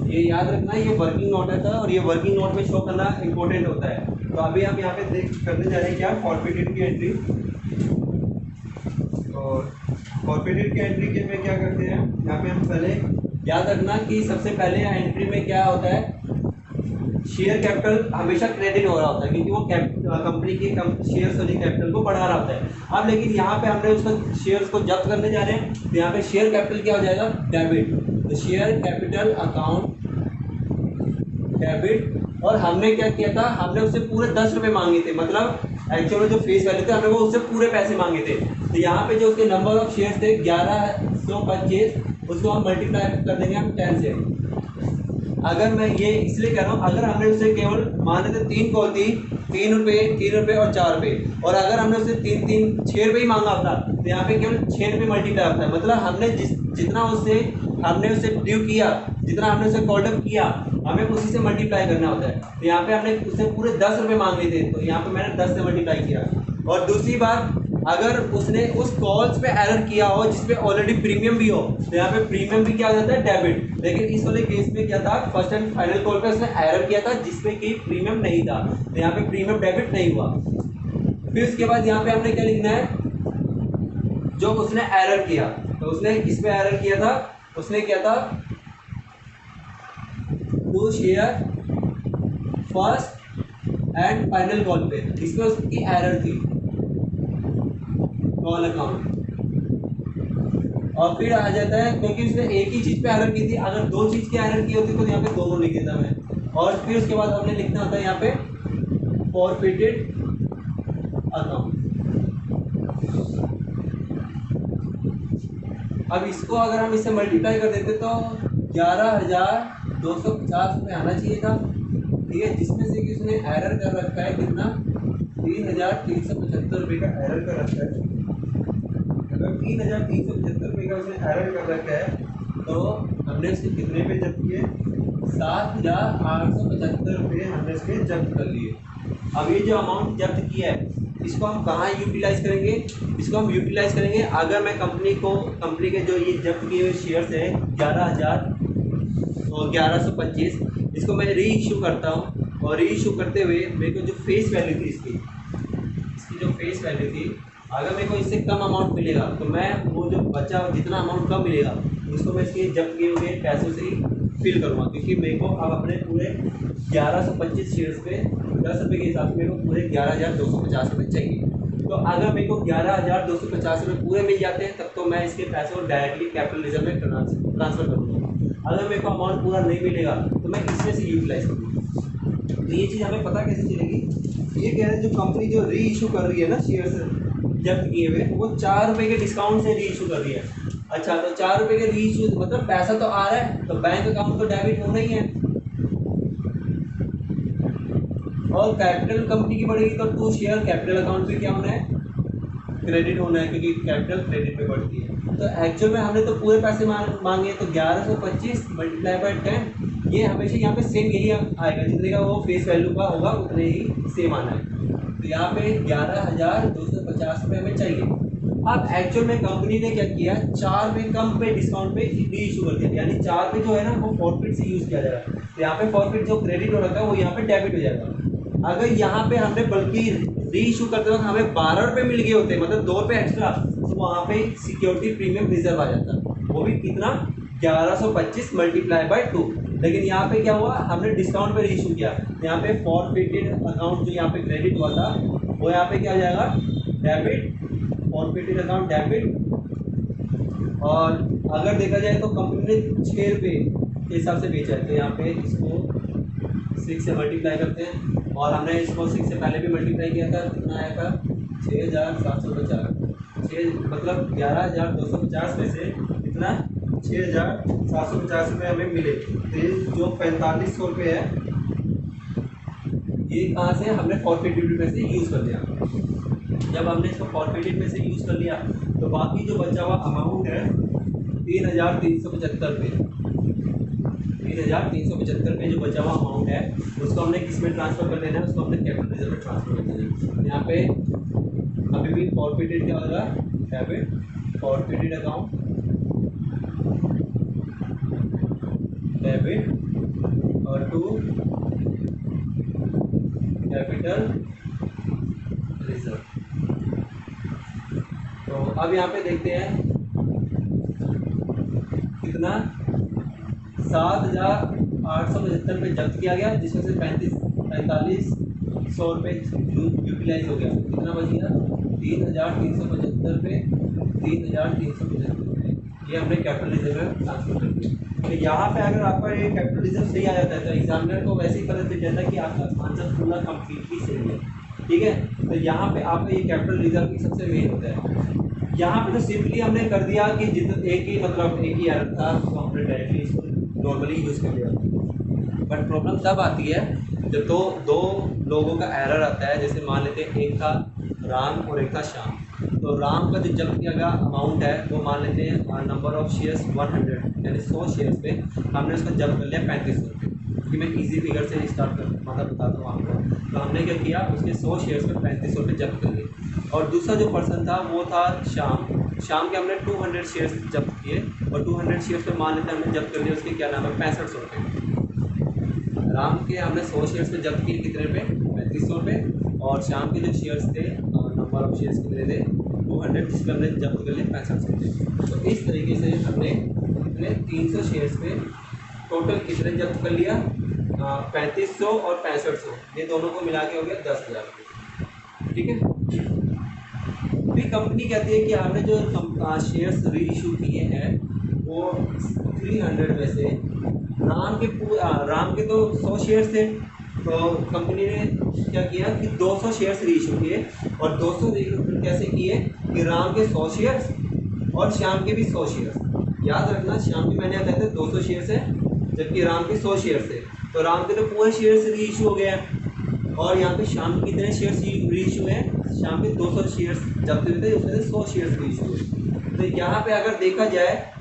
ये याद रखना, ये वर्किंग नोट है था, और ये वर्किंग नोट में शो करना इंपॉर्टेंट होता है। तो अभी हम यहाँ पे करने जा रहे हैं क्या, फॉरफिटेड की एंट्री। और फॉरफिटेड की एंट्री के में क्या करते हैं, यहाँ पे हम पहले याद रखना कि सबसे पहले एंट्री में क्या होता है, शेयर कैपिटल हमेशा क्रेडिट हो रहा होता है, क्योंकि वो कंपनी के शेयर्स वाली कैपिटल को बढ़ा रहा होता है। अब लेकिन यहाँ पे हमने उसका शेयर्स को जब्त करने जा रहे हैं, तो यहाँ पे शेयर कैपिटल क्या हो जाएगा, डेबिट। तो शेयर कैपिटल अकाउंट डेबिट, और हमने क्या किया था, हमने उससे पूरे 10 रुपये मांगे थे, मतलब एक्चुअल में जो फेस वैल्यू थे, हमने वो उससे पूरे पैसे मांगे थे। तो यहाँ पे जो उसके नंबर ऑफ शेयर्स थे 1125, उसको हम मल्टीप्लाई कर देंगे हम 10 से। अगर मैं ये इसलिए कह रहा हूँ, अगर हमने उससे केवल मान लेते 3 कॉल थी, 3 रुपये और 4 रुपये, और अगर हमने उससे 6 रुपये ही मांगा होता, तो यहाँ पे केवल 6 रुपये मल्टीप्लाई होता है। मतलब हमने जितना हमने उससे ड्यू किया, जितना हमने उसे कॉल्ड अप किया, हमें उसी से मल्टीप्लाई करना होता है। तो यहाँ पे हमने उससे पूरे 10 रुपये मांगे थे, तो यहाँ पे मैंने 10 से मल्टीप्लाई किया। और दूसरी बात, अगर उसने उस कॉल्स पे एरर किया हो जिसपे ऑलरेडी प्रीमियम भी हो, तो यहाँ पे प्रीमियम भी क्या हो जाता है, डेबिट। लेकिन इस वाले केस में क्या था, फर्स्ट एंड फाइनल कॉल पे उसने एरर किया था जिसपे कि प्रीमियम नहीं था, तो यहाँ पे प्रीमियम डेबिट नहीं हुआ। फिर उसके बाद यहाँ पे हमने क्या लिखना है, जो उसने एरर किया, तो उसने किस पे एरर किया था, उसने किया था to share first and final call पे, इसमें उसकी एरर थी कॉल अकाउंट। और फिर आ जाता है, क्योंकि उसने एक ही चीज़ पे एरर की थी, अगर 2 चीज़ की एरर की होती तो यहाँ पे दोनों लिख देता मैं। और फिर उसके बाद हमने लिखना होता है यहाँ पे फॉरफिटेड अकाउंट। अब इसको अगर हम इससे मल्टीप्लाई कर देते तो 11,250 रुपये आना चाहिए था, ठीक है, जिसमें से कि उसने एरर कर रखा है कितना, 3,375 रुपये का एरर कर रखा है। अगर 3,375 रुपये का उसने एरर कर रखा है, तो हमने उसके कितने पे जब्त किए, 7,875 रुपये हमने इसके जब्त कर लिए। अब ये जो अमाउंट जब्त किया है, इसको हम कहाँ यूटिलाइज करेंगे, इसको हम यूटिलाइज करेंगे, अगर मैं कंपनी के जो ये जब्त किए हुए शेयर्स हैं 11,1125, इसको मैं री इशू करता हूँ, और री इशू करते हुए मेरे को जो फेस वैल्यू थी इसकी जो फेस वैल्यू थी, अगर मेरे को इससे कम अमाउंट मिलेगा, तो मैं वो जो बचा जितना अमाउंट कम मिलेगा उसको मैं इसके जब्त किए हुए पैसों से ही फिल करूँगा, क्योंकि मेरे को अब अपने पूरे 1125 शेयर्स पे 10 रुपये के हिसाब से मेरे को पूरे 11,250 रुपये चाहिए। तो अगर मेरे को 11,250 रुपये पूरे मिल जाते हैं, तब तो मैं इसके पैसे को डायरेक्टली कैपिटल रिजर्व में ट्रांसफ़र करूँगा। अगर मेरे को अमाउंट पूरा नहीं मिलेगा तो मैं इसमें से यूटिलाइज करूँगा। तो ये चीज़ हमें पता कैसे चलेगी, ये कह रहे हैं जो कंपनी जो री इशू कर रही है ना शेयर्स जब्त किए हुए, वो 4 रुपये के डिस्काउंट से री इशू कर रही है। अच्छा, तो 4 रुपये के री इशू मतलब पैसा तो आ रहा है, तो बैंक अकाउंट तो डेबिट होना ही है। और कैपिटल कंपनी की बढ़ेगी तो टू शेयर कैपिटल अकाउंट पे क्या होना है, क्रेडिट होना है, क्योंकि कैपिटल क्रेडिट पे बढ़ती है। तो एक्चुअल में हमने तो पूरे पैसे मांगे, तो 1125 मल्टीप्लाई बाय 10, ये हमेशा यहाँ पे सेम यही आएगा, जितने का वो फेस वैल्यू का होगा उतने ही सेम आना है। तो यहाँ पे 11,250 रुपये हमें चाहिए। अब एक्चुअल में कंपनी ने क्या किया, 4 पे कम पे डिस्काउंट पे री इशू कर दिया, यानी 4 पे जो है ना वो फॉरफिट से यूज़ किया जाएगा। तो यहाँ पे फॉरफिट जो क्रेडिट हो रखा है वो यहाँ पे डेबिट हो जाएगा। अगर यहाँ पे हमने बल्कि री इशू करते वक्त हमें 12 रुपये मिल गए होते, मतलब 2 रुपये एक्स्ट्रा, तो वहाँ पे सिक्योरिटी प्रीमियम रिजर्व आ जाता, वो भी कितना 1125 मल्टीप्लाई बाय 2। लेकिन यहाँ पे क्या हुआ, हमने डिस्काउंट पे री इशू किया, यहाँ पे फॉरफिटेड अकाउंट जो यहाँ पे क्रेडिट हुआ था वो यहाँ पे क्या हो जाएगा, डेबिट, फॉरफिटेड अकाउंट डेबिट। और अगर देखा जाए तो कंपनी ने 6 रुपये के हिसाब से बेचा है, तो यहाँ पे इसको 6 से मल्टीप्लाई करते हैं, और हमने इसको 6 से पहले भी मल्टीप्लाई किया था, कितना आया था 6,750, 6 मतलब 11,250 में से कितना 6,750 रुपये हमें मिले। तो जो 4500 रुपये है ये कहाँ से हमने फॉरफिटेड में से यूज़ कर दिया। जब हमने इसको फॉरफिटेड में से यूज़ कर लिया तो बाकी जो बचा हुआ अमाउंट है 3,375 रुपये, 3,375 रुपये जो बचा हुआ अमाउंट है उसको हमने किस में ट्रांसफ़र कर देना है, उसको हमने कैपिटल रिजर्व में ट्रांसफ़र कर देना है। यहाँ पे अभी भी फॉरफिटेड क्या होगा, डेबिट, फॉरफिटेड अकाउंट डेबिट, और टू कैपिटल रिजर्व। तो अब यहाँ पे देखते हैं कितना 7,875 रुपये जब्त किया गया, जिसमें से 4500 रुपये यूटिलाइज हो गया। कितना बच गया 3,375 रुपये, 3,375 रुपये ये हमने कैपिटल रिजर्व में ट्रांसफर कर दिया। तो यहाँ पे अगर आपका ये कैपिटल रिजर्व सही आ जाता है तो एग्जामिनर को वैसे ही पता चल जाता है कि आपका आंसर पूरा कम्प्लीटली सही है, ठीक है। तो यहाँ पे आपका ये कैपिटल रिजर्व की सबसे मेन होता है। यहाँ पे तो सिंपली हमने कर दिया कि एक ही एरर था, तो हमने डायरेक्टली इसको नॉर्मली यूज़ कर लिया। बट प्रॉब्लम तब आती है जब दो लोगों का एरर आता है। जैसे मान लेते हैं एक था राम और एक था श्याम, तो राम का जो जब्त किया गया अमाउंट है वो मान लेते हैं नंबर ऑफ शेयर्स 100, यानी 100 शेयर्स पे हमने उसका जब्त कर लिया 3500 रुपये, क्योंकि मैं इजी फिगर से स्टार्ट कर मतलब बताता हूँ आपको। तो हमने क्या किया, उसके 100 शेयर्स पे 3500 रुपये जब्त कर लिए। और दूसरा जो पर्सन था वो था शाम के हमने 200 शेयर्स जब्त किए, और 200 शेयर्स पे मान लेते हैं हमने जब्त कर लिए उसके क्या नाम है 6500 रुपये। राम के हमने 100 शेयर्स पे जब्त किए कितने पे 3500 रुपये, और शाम के जो शेयर्स थे नंबर ऑफ शेयर्स कितने थे 200, जिसके हमने जब्त कर लिए 6500 रुपये। तो इस तरीके से हमने कितने 300 शेयर्स पे टोटल कितने जब्त कर लिया 3500 और 6500, ये दोनों को मिला के हो गया 10,000 रुपये, ठीक है। फिर कंपनी कहती है कि हमने जो शेयर्स री इशू किए हैं वो 300 में से राम के तो 100 शेयर्स थे, तो कंपनी ने क्या किया कि 200 शेयर्स री इशू किए, और 200 री इशू कैसे किए कि राम के 100 शेयर्स और श्याम के भी 100 शेयर्स। याद रखना श्याम के मैंने कहते हैं 200 शेयर्स है, जबकि राम के 100 शेयर्स है, तो राम के तो पूरे शेयर्स री इशू हो गया। और यहाँ पे शाम के कितने शेयर्स री इशू हैं, शाम के 200 शेयर्स जब्त हुए थे, उसमें से 100 शेयर्स री इशू हुए। तो यहाँ पे अगर देखा जाए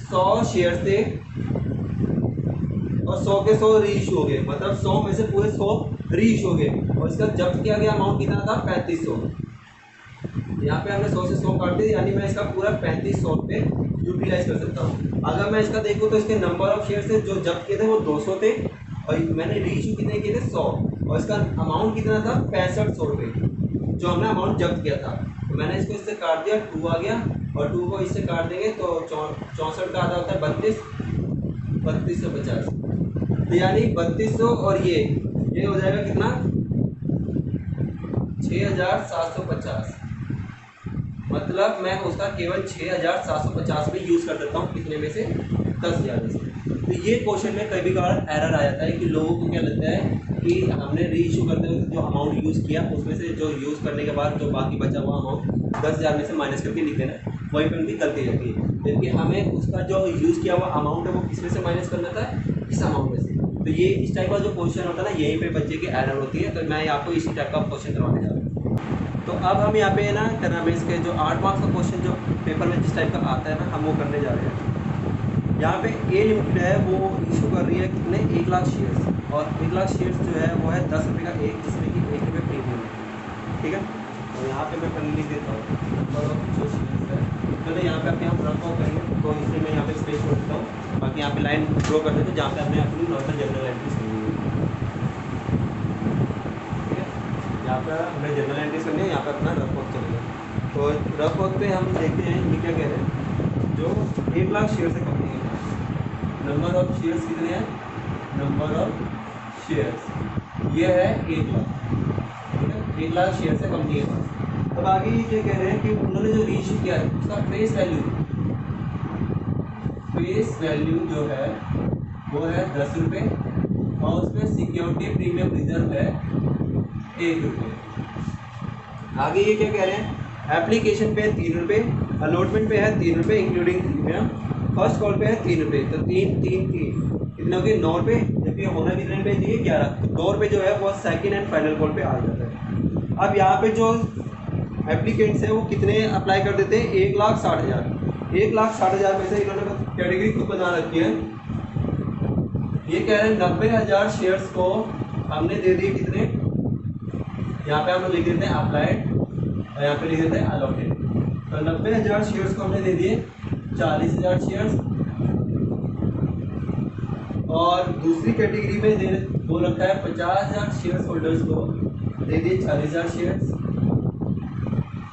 100 शेयर्स थे और 100 के 100 री इशू हो गए, मतलब 100 में से पूरे 100 री इशू हो गए, और इसका जब्त किया गया अमाउंट कितना था 3500। यहाँ पे हमने 100 से 100 काट दिए, यानी मैं इसका पूरा 3500 पे यूटिलाइज कर सकता हूँ। अगर मैं इसका देखूँ तो इसके नंबर ऑफ शेयर्स थे जो जब्त किए थे वो 200 थे, और मैंने री इशू कितने किए थे 100, और इसका अमाउंट कितना था 6500 रुपये जो हमने अमाउंट जब्त किया था। तो मैंने इसको इससे काट दिया, 2 आ गया, और 2 को इससे काट देंगे तो 64 का आधा होता है 3250, तो यानी 3200 और ये हो जाएगा कितना 6750। मतलब मैं उसका केवल 6750 में यूज़ कर देता हूँ, कितने में से 10,000 में से। तो ये क्वेश्चन में कभी कभार एरर आ जाता है कि लोगों को क्या लगता है कि हमने री इशू करते हुए जो अमाउंट यूज़ किया उसमें से जो यूज़ करने के बाद जो बाकी बचा हुआ अमाउंट 10,000 में से माइनस करके लिख देना, वहीं पर उनकी गलती रहती है। जबकि हमें उसका जो यूज़ किया हुआ अमाउंट है वो किसमें से माइनस करना था, इस अमाउंट में से। तो ये इस टाइप का जो क्वेश्चन होता है ना, यहीं पे बच्चे की एरर होती है। तो मैं आपको इसी टाइप का क्वेश्चन करवाने जा रहा हूँ। तो अब हम यहाँ पे ना क्या नाम है इसके जो 8 मार्क्स का क्वेश्चन जो पेपर में जिस टाइप का आता है ना, हम वो करने जा रहे हैं। यहाँ पे ए लिमिटेड है, वो इशू कर रही है कितने, 1 लाख शेयर्स, और 1 लाख शेयर्स जो है वो है 10 रुपये का एक, जिसमें कि 1 रुपये प्रीमियम है। ठीक है, तो यहाँ पे मैं पहले लिख देता हूँ नंबर ऑफ जो शेयर्स है। पहले यहाँ पे अपने हम रफ ऑफ करेंगे, तो इसलिए मैं यहाँ पे स्पेस छोड़ देता हूँ। बाकी यहाँ पे लाइन ड्रॉ कर देते हैं जहाँ पे हमने अपनी नॉर्मल जनरल एंट्रीज करनी है। ठीक है, यहाँ पर हमें जनरल एंट्रीज करनी है, यहाँ पर अपना रफ ऑफ चलेगा। तो रफ ऑफ पे हम देखते हैं ये क्या कह रहे हैं, जो 1 लाख शेयर से कंपनी है, नंबर ऑफ शेयर्स कितने हैं, नंबर ऑफ शेयर्स ये है 1 लाख। ठीक है, 1 लाख शेयर से कंपनी के पास। अब आगे ये क्या कह रहे हैं कि उन्होंने जो रीइश्यू किया है उसका फेस वैल्यू जो है वो है 10 रुपये, और उसमें सिक्योरिटी प्रीमियम रिजर्व है 1 रुपये। आगे ये क्या कह रहे हैं, एप्लीकेशन पे है 3 रुपये, अलॉटमेंट पे है 3 रुपये इंक्लूडिंग प्रीमियम, फर्स्ट कॉल पे है 3 रुपये, तो 3 3 3 कितने हो गए, 9 रुपये। जबकि होना कितने रुपये चाहिए, 11। तो 2 रुपये जो है वो सेकंड एंड फाइनल कॉल पे आ जाता है। अब यहाँ पे जो एप्लीकेंट्स है वो कितने अप्लाई कर देते हैं, 1,60,000। 1,60,000 में से इन्होंने कैटेगरी खुद बना रखी है। ये कह रहे हैं 90,000 शेयर्स को हमने दे दिए कितने, यहाँ पे हम लिख देते हैं अप्लाइड और यहाँ पे लिख देते हैं अलॉटेड। तो 90,000 शेयर्स को हमने दे दिए 40,000 शेयर्स, और दूसरी कैटेगरी में दे वो रखा है 50,000 शेयर्स होल्डर्स को दे दिए 40,000 शेयर्स,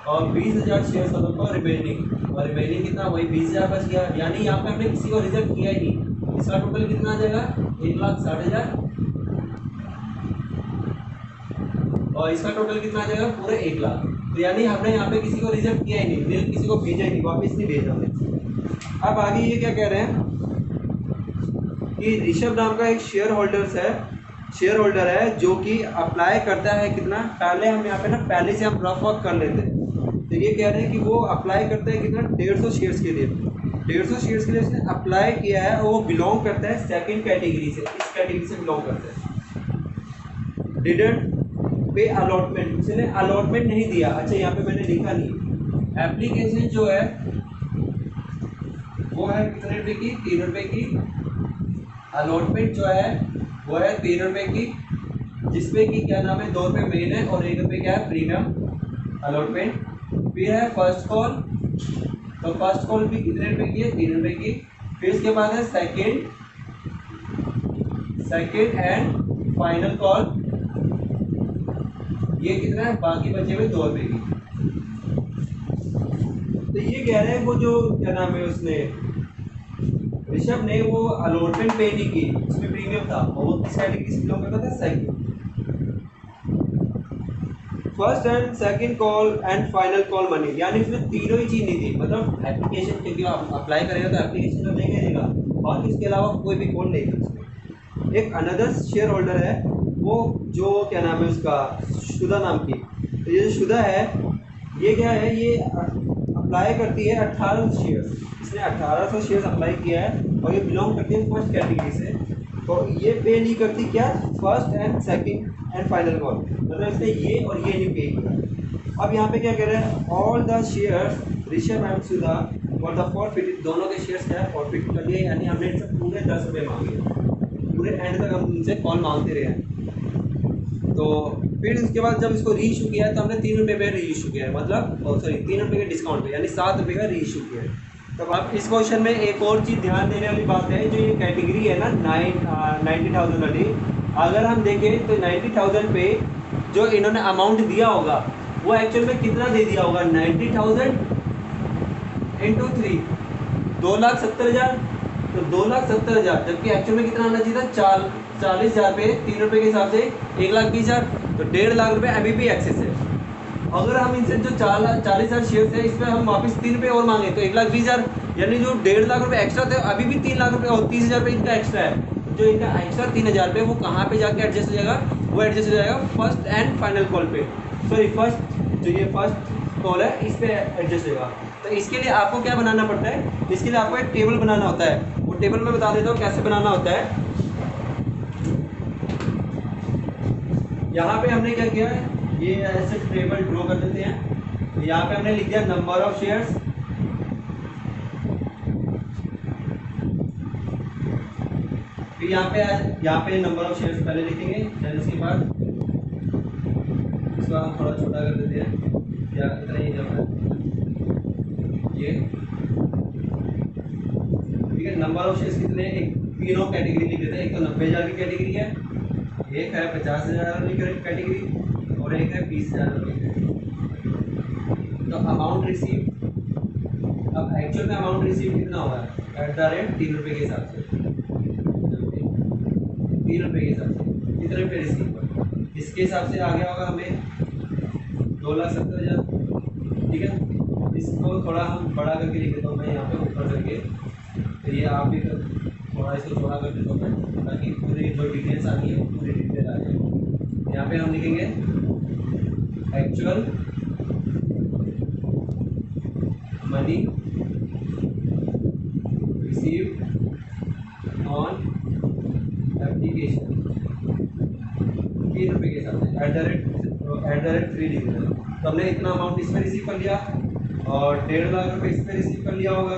और 20,000 शेयर्स होल्डर को रिमेनिंग, और रिमेनिंग कितना, वही 20,000 बच गया। यानी यहाँ पे हमने किसी को रिजर्व किया ही नहीं। इसका टोटल कितना आ जाएगा, 1,60,000, और इसका टोटल कितना आ जाएगा, पूरे 1 लाख। तो यानी हमने यहाँ पे किसी को रिजर्व किया ही नहीं, बिल किसी को भेजा ही नहीं, वापस नहीं भेजा हमने। अब आगे ये क्या कह रहे हैं कि ऋषभ नाम का एक शेयर होल्डर है जो कि अप्लाई करता है कितना, पहले हम यहाँ पे ना पहले से हम रफ वर्क कर लेते हैं। तो ये कह रहे हैं कि वो अप्लाई करता है कितना, 150 शेयर्स के लिए। 150 शेयर्स के लिए उसने अप्लाई किया है, और वो बिलोंग करता है सेकंड कैटेगरी से, इस कैटेगरी से बिलोंग करता है। डिडंट पे अलॉटमेंट, उसने अलॉटमेंट नहीं दिया। अच्छा, यहाँ पे मैंने लिखा नहीं, एप्लीकेशन जो है वो है कितने रुपए की, 3 रुपये की। अलॉटमेंट जो है वो है 3 रुपये की, जिसमें कि क्या नाम है, 2 रुपये मेन है और 1 रुपये क्या है, प्रीमियम अलॉटमेंट। फिर है फर्स्ट कॉल, तो फर्स्ट कॉल भी कितने रुपये की है, 3 रुपये की। फिर इसके बाद है सेकेंड एंड फाइनल कॉल, ये कितना है, बाकी बचे हुए 2 रुपये की। तो ये कह रहे हैं वो जो क्या नाम है, उसने ऋषभ ने वो अलॉटमेंट पे नहीं की, उसमें प्रीमियम था, और वो किस कैटेगरी से बिलोंग करता था, second. First and second call and final call money, यानी उसमें तीनों ही चीज नहीं थी। मतलब एप्लीकेशन, क्योंकि आप अप्लाई करेगा तो एप्लीकेशन तो नहीं देगा, बाकी इसके अलावा कोई भी कॉल नहीं था उसमें। एक अनदर शेयर होल्डर है, वो जो क्या नाम है उसका, शुदा नाम की। तो ये जो शुदा है, ये क्या है, ये अप्लाई करती है 1800 शेयर्स। इसने 1800 शेयर्स अप्लाई किया है, और ये बिलोंग करती है फर्स्ट कैटेगरी से। तो ये पे नहीं करती क्या, first and second and final call, मतलब इसने ये और ये नहीं पे किया। अब यहाँ पे क्या कह रहे हैं, all the shares Rishabh and Sudha और द फॉरफिट, दोनों के शेयर्स क्या है, फॉरफिट कर लिए। यानी हमने इनसे पूरे 10 रुपये मांगे, पूरे एंड तक हम उनसे कॉल मांगते रहे हैं। तो फिर उसके बाद जब इसको री इशू किया है तो हमने 3 रुपये पे री इशू किया है, मतलब सॉरी 3 रुपये के डिस्काउंट पे, यानी 7 रुपये का री इशू किया है। तब आप इस क्वेश्चन में एक और चीज़ ध्यान देने वाली बात है, जो ये कैटेगरी है ना 90,000 वाली, अगर हम देखें तो 90,000 पे जो इन्होंने अमाउंट दिया होगा वो एक्चुअल में कितना दे दिया होगा, 90,000 इंटू 3, 2,70,000। तो 2,70,000, जबकि एक्चुअल में कितना आना चाहिए था, 40,000 पे 3 रुपये के हिसाब से 1,20,000, तो 1.5 लाख रुपये अभी भी एक्सेस है। अगर हम इनसे जो 40,000 शेयर है इस पर हम वापस 3 रुपये और मांगे तो 1,20,000, यानी जो 1.5 लाख रुपये एक्स्ट्रा थे अभी भी 3 लाख रुपये और 30,000 रुपये इनका एक्स्ट्रा है। जो इनका एक्स्ट्रा 3,000 रुपये वो कहाँ पे जाके एडजस्ट हो जाएगा, वो एडजस्ट हो जाएगा फर्स्ट एंड फाइनल कॉल पे, सॉरी फर्स्ट जो ये फर्स्ट कॉल है इस पर एडजस्ट होगा। तो इसके लिए आपको क्या बनाना पड़ता है, इसके लिए आपको एक टेबल बनाना होता है। वो टेबल मैं बता देता हूँ कैसे बनाना होता है। यहाँ पे हमने क्या किया है, ये ऐसे टेबल ड्रॉ कर देते हैं। तो यहाँ पे हमने लिख दिया नंबर ऑफ शेयर्स, फिर यहाँ पे नंबर ऑफ शेयर्स पहले लिखेंगे, फिर इसके बाद इसको हम थोड़ा छोटा कर देते हैं, या इतना ही जाता है ये, ठीक है। नंबर ऑफ शेयर्स कितने, एक तीनों कैटेगरी लिख देते हैं। एक तो 90,000 की कैटेगरी है, एक है 50,000 की कैटेगरी, और एक है 20,000 की। तो अमाउंट रिसीव, अब एक्चुअल में अमाउंट रिसीव कितना होगा, @3 रुपये के हिसाब से, 3 रुपये के हिसाब से कितने रुपये रिसीव हुआ, इसके हिसाब से आ गया होगा हमें 2,70,000, ठीक है। इसको थोड़ा हम बड़ा करके लिख देता हूँ मैं यहाँ पे ऊपर करके, तो ये आप भी थोड़ा इसको थोड़ा कर देता हूँ मैं, ताकि पूरी जो डिटेल्स आनी है पूरी डिटेल आ जाए। यहाँ पे हम लिखेंगे actual money received on application 3 रुपये के हिसाब से, @3 लिख देना। तो हमने इतना अमाउंट इसमें रिसीव कर लिया और 1.5 लाख रुपये इसमें रिसीव कर लिया होगा।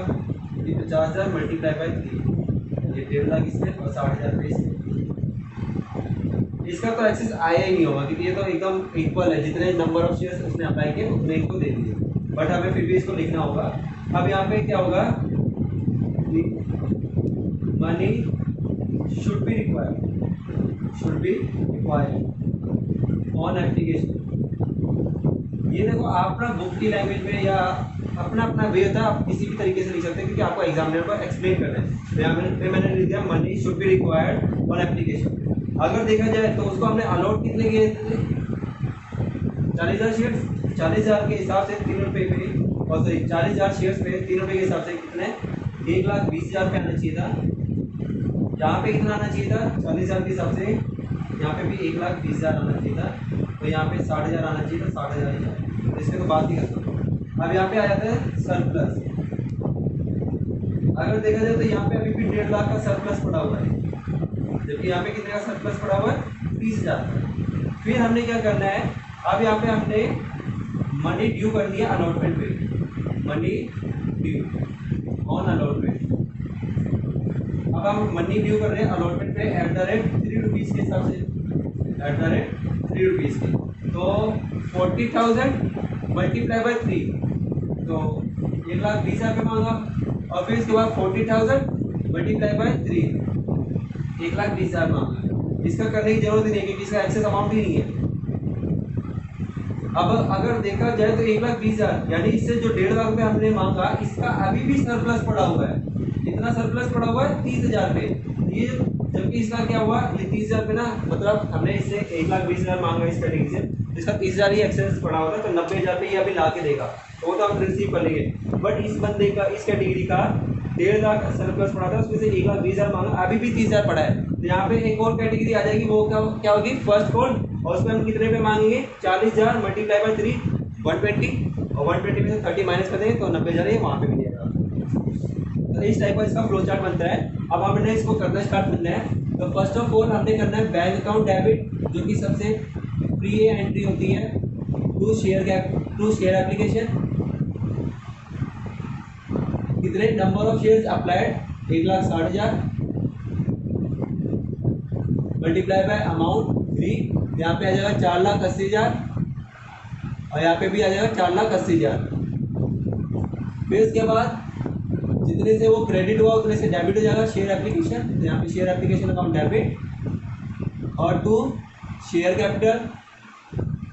ये 50,000 मल्टीप्लाई बाई 3, ये 1.5 लाख इसमें और 60,000 रुपये इसमें। इसका तो एक्सेस आया ही नहीं होगा क्योंकि ये तो एकदम इक्वल है, जितने नंबर ऑफ शेयर्स उसने अप्लाई किए उतने इनको दे दिए, बट हमें फिर भी इसको लिखना होगा। अब यहाँ पे क्या होगा, money should be required on application. ये देखो आप अपना बुक की लैंग्वेज में या अपना अपना वे होता है, आप किसी भी तरीके से लिख सकते हैं क्योंकि आपको एग्जामिनर को एक्सप्लेन करना है। तो यहाँ पे मैंने लिख दिया money should be required on application. अगर देखा जाए तो उसको हमने अलॉट कितने किए थे, 40,000 शेयर्स, 40,000 के हिसाब से 3 रुपये पे, और सॉरी 40,000 शेयर्स पे 3 रुपये के हिसाब से कितने, 1,20,000 पे आना चाहिए था। यहाँ पे कितना आना चाहिए था, 40,000 के हिसाब से यहाँ पे भी 1,20,000 आना चाहिए था, तो यहाँ पे 60,000 आना चाहिए था, 60,000 ही जाए, तो इसके तो बात नहीं कर सकते। अब यहाँ पे आ जाता है सरप्लस। अगर देखा जाए तो यहाँ पे अभी भी 1.5 लाख का सरप्लस पड़ा हुआ है, जबकि यहाँ पे कितने का सरप्लस पड़ा हुआ है, 30,000। फिर हमने क्या करना है, अब यहाँ पे हमने मनी ड्यू कर दिया अलॉटमेंट पे, मनी ड्यू ऑन अलॉटमेंट। अब हम मनी ड्यू कर रहे हैं अलॉटमेंट पे @3 रुपीज़ के हिसाब से, @3 रुपीज़ के। तो 40,000 मल्टीप्लाई बाई 3, तो 1,20,000 पे मांगा, और फिर इसके बाद 40,000 मल्टीप्लाई बाई 3, 1,20,000 मांगा। इसका करने की जरूरत ही नहीं है क्योंकि इसका एक्सेस अमाउंट ही नहीं है। अब अगर देखा जाए तो 1,20,000 यानी इससे जो 1.5 लाख रुपये हमने मांगा, इसका अभी भी सरप्लस पड़ा हुआ है। कितना सरप्लस पड़ा हुआ है, 30,000 पे। ये जबकि इसका क्या हुआ, ये 30,000 पे ना, मतलब हमने इससे 1,20,000 मांगा इस कैटेगरी से, तो इसका 30,000 ही एक्सेस पड़ा होगा, तो 90,000 पे ये अभी ला के देगा, तो वो तो हम रिसीव कर लेंगे। बट इस बंदे का, इस कैटेगरी का 1.5 लाख सरप्लस पड़ा था, उसमें से 1,20,000 मांगा, अभी भी 30,000 पड़ा है। तो यहाँ पे एक और कैटेगरी आ जाएगी, वो क्या होगी, फर्स्ट कॉल, और उसमें हम कितने पे मांगेंगे, 40,000 मल्टीप्लाई बाई 3, 120, और 120 में से 30 माइनस कर देंगे तो 90,000 ये वहाँ पे मिलेगा। तो इस टाइप का इसका फ्लो चार्ट बनता है। अब हमने इसको करना स्टार्ट करना है। तो फर्स्ट ऑफ ऑल हमने करना है बैंक अकाउंट डेबिट, जो कि सबसे प्री एंट्री होती है टू शेयर एप्लीकेशन। कितने number of shares applied, 1,60,000 multiply by amount 3, यहाँ पे आ जाएगा 4,80,000, और यहाँ पे भी आ जाएगा 4,80,000। फिर उसके बाद जितने से वो क्रेडिट हुआ उतने से डेबिट हो जाएगा शेयर एप्लीकेशन, तो यहाँ पे शेयर एप्लीकेशन अकाउंट डेबिट, और टू शेयर कैपिटल।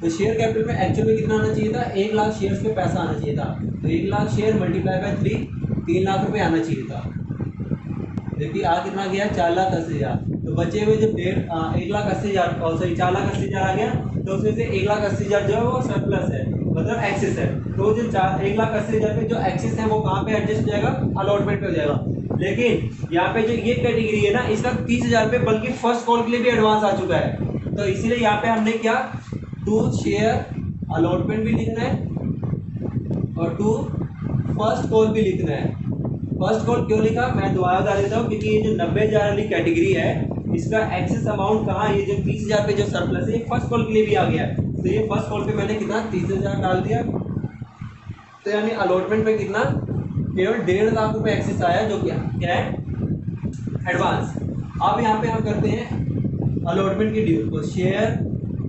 तो शेयर कैपिटल में एक्चुअल में कितना आना चाहिए था, 1 लाख शेयर्स पे पैसा आना चाहिए था, तो 1 lakh share multiply by 3 lakh रुपए आना चाहिए था। देखिए आ कितना गया, 4,80,000। तो बचे हुए जो 1,80,000 और सॉरी 4,80,000 आ गया, तो उसमें से 1,80,000 जो है वो सरप्लस है, मतलब एक्सिस है, तो जो 1,80,000 पे जो एक्सिस है वो कहाँ पे एडजस्ट हो जाएगा, अलॉटमेंट पे हो जाएगा। लेकिन यहाँ पे जो ये कैटेगरी है ना, इसका 30,000 पे बल्कि फर्स्ट कॉल के लिए भी एडवांस आ चुका है। तो इसीलिए यहाँ पे हमने क्या, टू शेयर अलॉटमेंट भी लिखना है और टू फर्स्ट कॉल भी लिखना है। फर्स्ट कॉल क्यों लिखा, मैं दोबारा बता देता हूँ, क्योंकि ये जो 90,000 वाली कैटेगरी है इसका एक्सेस अमाउंट कहाँ, ये जो 30,000 पे जो सरप्लस है ये फर्स्ट कॉल के लिए भी आ गया है। तो ये फर्स्ट कॉल पे मैंने कितना 30,000 डाल दिया, तो यानी अलॉटमेंट में कितना, केवल 1.5 लाख रुपए एक्सेस आया, जो क्या है, एडवांस। अब यहाँ पे हम करते हैं अलॉटमेंट की ड्यू, तो share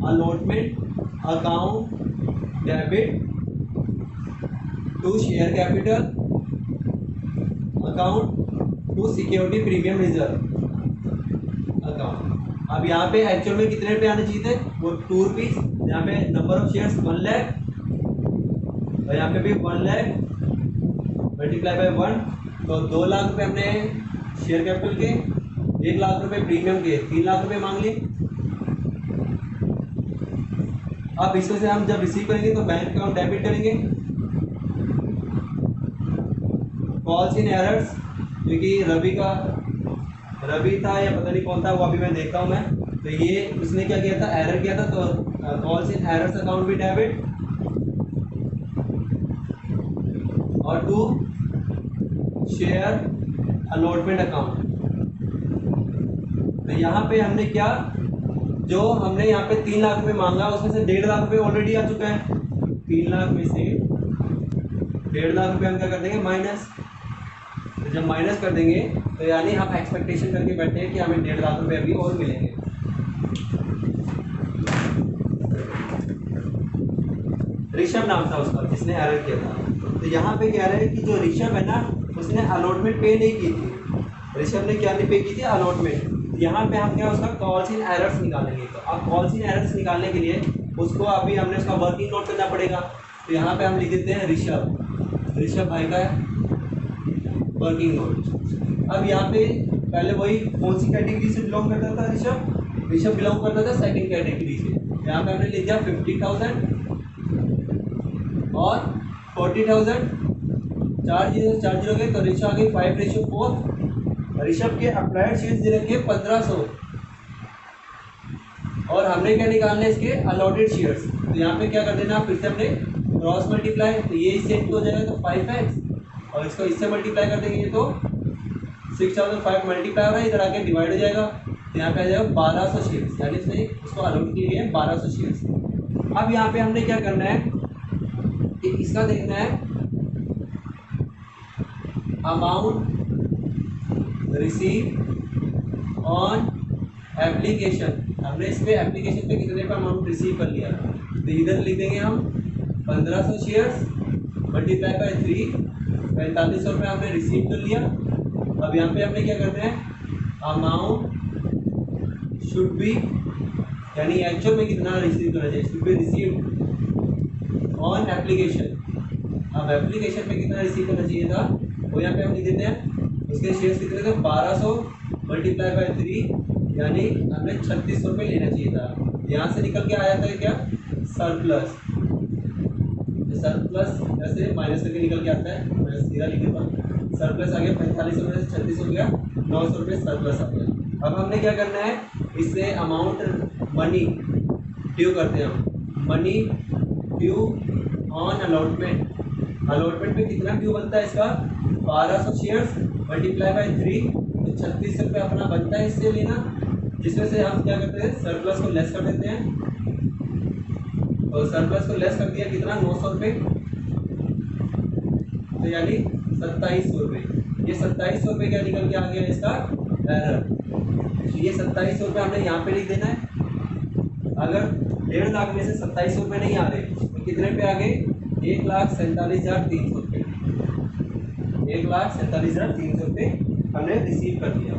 allotment account debit to share capital account to security premium reserve account. अब यहाँ पे एक्चुअल में कितने रुपये आने चाहिए थे, वो 2 रुपीज़। यहाँ पे नंबर ऑफ शेयर्स 1 लाख और यहाँ पे भी 1 लाख मल्टीप्लाई बाय 1, तो 2 लाख रुपए हमने शेयर कैपिटल के, 1 लाख रुपए प्रीमियम के, 3 लाख रुपए मांग लिए। अब इसमें से हम जब रिसीव करेंगे तो बैंक अकाउंट डेबिट करेंगे। कॉल्स इन एरर्स, क्योंकि रवि था या पता नहीं कौन था, वो अभी मैं देखता हूँ मैं, तो ये उसने क्या किया था, एरर किया था, तो कॉल्स इन एरर्स अकाउंट भी डेबिट और टू शेयर अलॉटमेंट अकाउंट। तो यहाँ पे हमने क्या, जो हमने यहाँ पे 3 लाख रुपए मांगा उसमें से 1.5 लाख रुपए ऑलरेडी आ चुका है। 3 लाख में से 1.5 लाख रुपए हम क्या कर देंगे, माइनस। तो जब माइनस कर देंगे तो यानी हम एक्सपेक्टेशन करके बैठे हैं कि हमें 1.5 लाख रुपए अभी और मिलेंगे। ऋषभ नाम था उसका जिसने एरर किया था। तो यहाँ पे कह रहे हैं कि जो ऋषभ है ना, उसने अलॉटमेंट पे नहीं की थी। ऋषभ ने क्या नहीं पे की थी, अलॉटमेंट। यहाँ पे हम क्या, उसका कॉल्स इन एरर्स निकालेंगे। तो अब कॉल्स इन एरर्स निकालने के लिए उसको अभी हमने उसका वर्किंग नोट करना पड़ेगा। तो यहाँ पे हम लिख देते हैं ऋषभ भाई का वर्किंग नोट। अब यहाँ पे पहले वही कौन सी कैटेगरी से बिलोंग करता था ऋषभ बिलोंग करता था सेकंड कैटेगरी से। यहाँ पे हमने लिख दिया 50,000 और 40,000, 4 जीरो गए, तो ऋषभ आ गई 5:4। ऋषभ के अप्लाइड शेयर्स दे रखे 1500 और हमने क्या निकालना है, इसके अलॉटेड शेयर्स। तो यहाँ पे क्या कर देना, फिर से हमने क्रॉस मल्टीप्लाई, तो ये इससे हो जाएगा तो 5x और इसको इससे मल्टीप्लाई कर देंगे तो 6,005 मल्टीप्लाई हो रहा है, इधर आके डिवाइड हो जाएगा। तो यहाँ पे आ जाएगा 1200 शेयर्स, यानी इसमें उसको अलॉट किए गए 1200 शेयर्स। अब यहाँ पे हमने क्या करना है कि इसका देखना है अमाउंट रिसीव ऑन एप्लीकेशन। हमने इस पे एप्लीकेशन पे कितने का अमाउंट रिसीव कर लिया, तो इधर लिख देंगे हम 1500 शेयर्स मल्टीप्लाई बाय 3, 4500 रुपये हमने रिसीव कर लिया। अब यहाँ पे हमने क्या करना है, अमाउंट शुड बी, यानी एक्चुअल में कितना रिसीव करना चाहिए, should be received on application. अब एप्लीकेशन पे कितना रिसीव करना चाहिए था, वो यहाँ पे हम लिख देते हैं। उसके शेयर्स कितने थे, 1200 मल्टीप्लाई बाय 3, यानी हमें 3600 रुपये लेना चाहिए था। यहाँ से निकल के आया था क्या, सरप्लस। सरप्लस ऐसे माइनस करके निकल के आता है, मैं सीधा लिख देता हूँ। सरप्लस आ गया 4500 रुपये से 3600 हो गया, 900 रुपये सरप्लस आ गया। अब हमने क्या करना है, इससे अमाउंट मनी ड्यू करते हैं हम, money due on allotment. Allotment पे कितना ड्यू बनता है इसका, 1200 शेयर्स मल्टीप्लाई बाय 3, तो 3600 रुपये अपना बनता है इससे लेना, जिसमें से हम क्या करते हैं, सरप्लस को लेस कर देते हैं। और सरप्लस को लेस कर दिया कितना, 900 रुपये, तो यानी 2700 रुपये। ये 2700 रुपये क्या निकल के आ गया इसका एरर। ये 2700 रुपये हमने यहाँ पे लिख देना है। अगर 1.5 लाख में से 2700 रुपये नहीं आ रहे तो कितने पे आ गए, 1,47,300 रुपये। 1,47,300 रुपये हमने रिसीव कर दिया।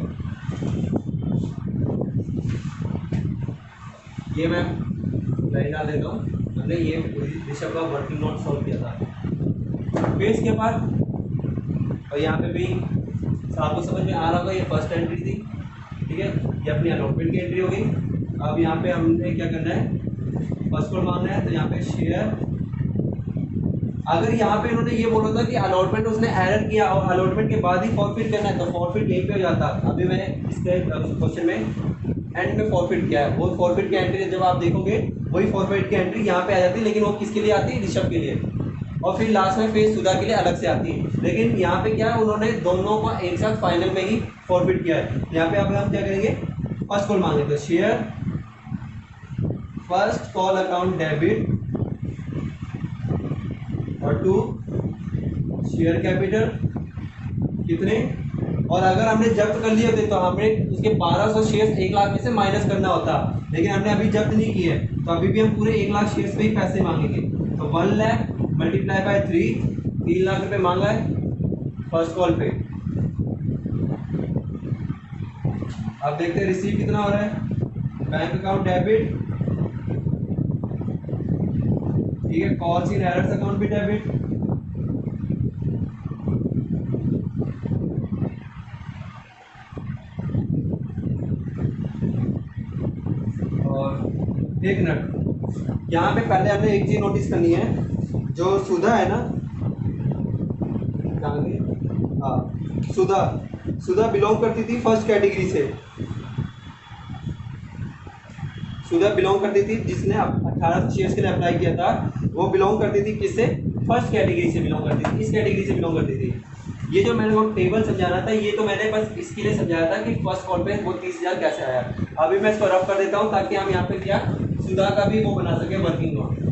ये मैं लाइन डाल देता हूँ। हमने ये ऋषभ का वर्किंग नोट सॉल्व किया था। फिर इसके बाद और यहाँ पे भी आपको समझ में आ रहा होगा, ये फर्स्ट एंट्री थी, ठीक है, ये अपनी अलॉटमेंट की एंट्री हो गई। अब यहाँ पे हमने क्या करना है, फर्स्ट कॉल मांगना है, तो यहाँ पे शेयर अगर यहाँ पे इन्होंने ये बोला था कि अलॉटमेंट उसने एरर किया और अलॉटमेंट के बाद ही फॉरफिट करना है, तो फॉरफिट यहीं पे हो जाता। अभी मैंने इसके क्वेश्चन में एंड में फॉरफिट किया है, वो फॉरफिट की एंट्री जब आप देखोगे वही फॉरफिट की एंट्री यहाँ पे आ जाती है, लेकिन वो किसके लिए आती है, ऋषभ के लिए, और फिर लास्ट में फेज सुधा के लिए अलग से आती है। लेकिन यहाँ पे क्या है, उन्होंने दोनों को एक साथ फाइनल में ही फॉरफिट किया है। यहाँ पे अब हम क्या करेंगे, फर्स्ट कॉल मांगे तो share first call account debit और टू शेयर कैपिटल कितने, और अगर हमने जब्त कर लिए होते तो हमें उसके 1200 शेयर्स 1 लाख में से माइनस करना होता, लेकिन हमने अभी जब्त नहीं किए तो अभी भी हम पूरे 1 लाख शेयर्स पे ही पैसे मांगेंगे। तो 1 लाख मल्टीप्लाई बाय 3 लाख रुपए मांगा है फर्स्ट कॉल पे। अब देखते हैं रिसीव कितना हो रहा है, बैंक अकाउंट डेबिट, ठीक है, कॉल्स इन एरर्स अकाउंट भी डेबिट, एक मिनट, यहाँ पे पहले हमने एक चीज नोटिस करनी है, जो सुधा है ना, हाँ सुधा बिलोंग करती थी फर्स्ट कैटेगरी से, सुधा बिलोंग करती थी, जिसने 1800 शेयर्स के लिए अप्लाई किया था वो बिलोंग करती थी किससे, फर्स्ट कैटेगरी से बिलोंग करती थी, इस कैटेगरी से बिलोंग करती थी। ये जो मैंने वो टेबल समझाना था, ये तो मैंने बस इसके लिए समझाया था कि फर्स्ट कॉल पे वो 30,000 कैसे आया। अभी मैं इसको रफ कर देता हूँ ताकि हम यहाँ पे क्या सुधा का भी वो बना सके वर्किंग नोट।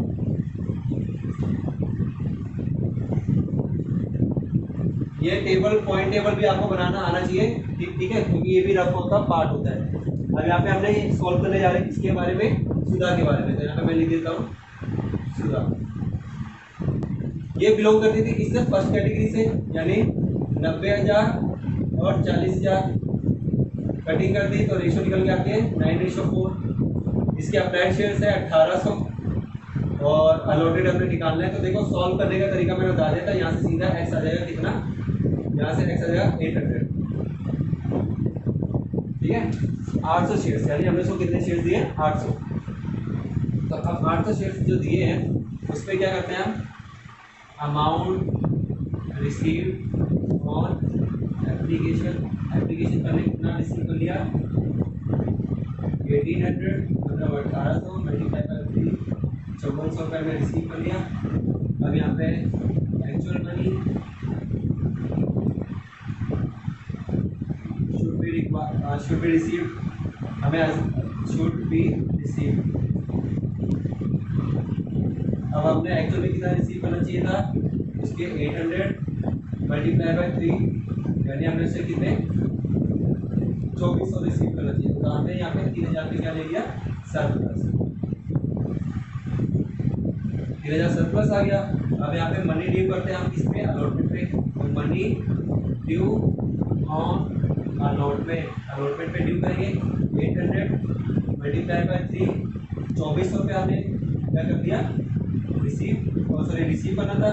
ये टेबल पॉइंट टेबल भी आपको बनाना आना चाहिए, ठीक है, क्योंकि ये भी रफ का पार्ट होता है। अब यहाँ पे हमने सॉल्व करने जा रहे हैं किसके बारे में, सुधा के बारे में। तो यहाँ पे मैं लिख देता हूँ सुधा, ये बिलोंग करती थी किससे, फर्स्ट कैटेगरी से, यानी 90,000 और 40,000 कटिंग कर दी तो रेशो निकल के आती है 9:4। इसके अप्लाइड शेयर्स है 1800 और अलॉटेड हमने निकालना है। तो देखो सॉल्व करने का तरीका मैंने बता दिया था, यहाँ से सीधा एक्स आ जाएगा कितना, यहाँ से एक्स आ जाएगा 800, ठीक है, 800 शेयर्स, यानी हमने उसको कितने शेयर्स दिए, 800। तो अब 800 शेयर्स जो दिए हैं उस पर क्या करते हैं हम, अमाउंट रिसीव ऑन एप्लीकेशन करने कितना रिसीव कर लिया, 1800 मतलब 1800 मल्टीप्लाई बाय 3, 5400 रुपये में रिसीव कर लिया। अब यहाँ पे actual money should be received, हमें शुड बी रिसीव्ड। अब हमने एक्चुअल में कितना रिसीव करना चाहिए था, उसके 800 मल्टीप्लाई बाय 3, यानी हमने उससे कितने 2400 रिसीव करना चाहिए। तो हमने यहाँ पे 3000 पे क्या ले लिया, सरप्लस, 3000 सरप्लस आ गया। अब यहाँ पे मनी ड्यू करते हैं हम किस पे, अलॉटमेंट पे। तो मनी ड्यू ऑन अलॉटमेंट पे ड्यू करेंगे 800 मल्टीप्लाई बाय 3, 2400 रुपये हमने क्या कर दिया, रिसीव करना था।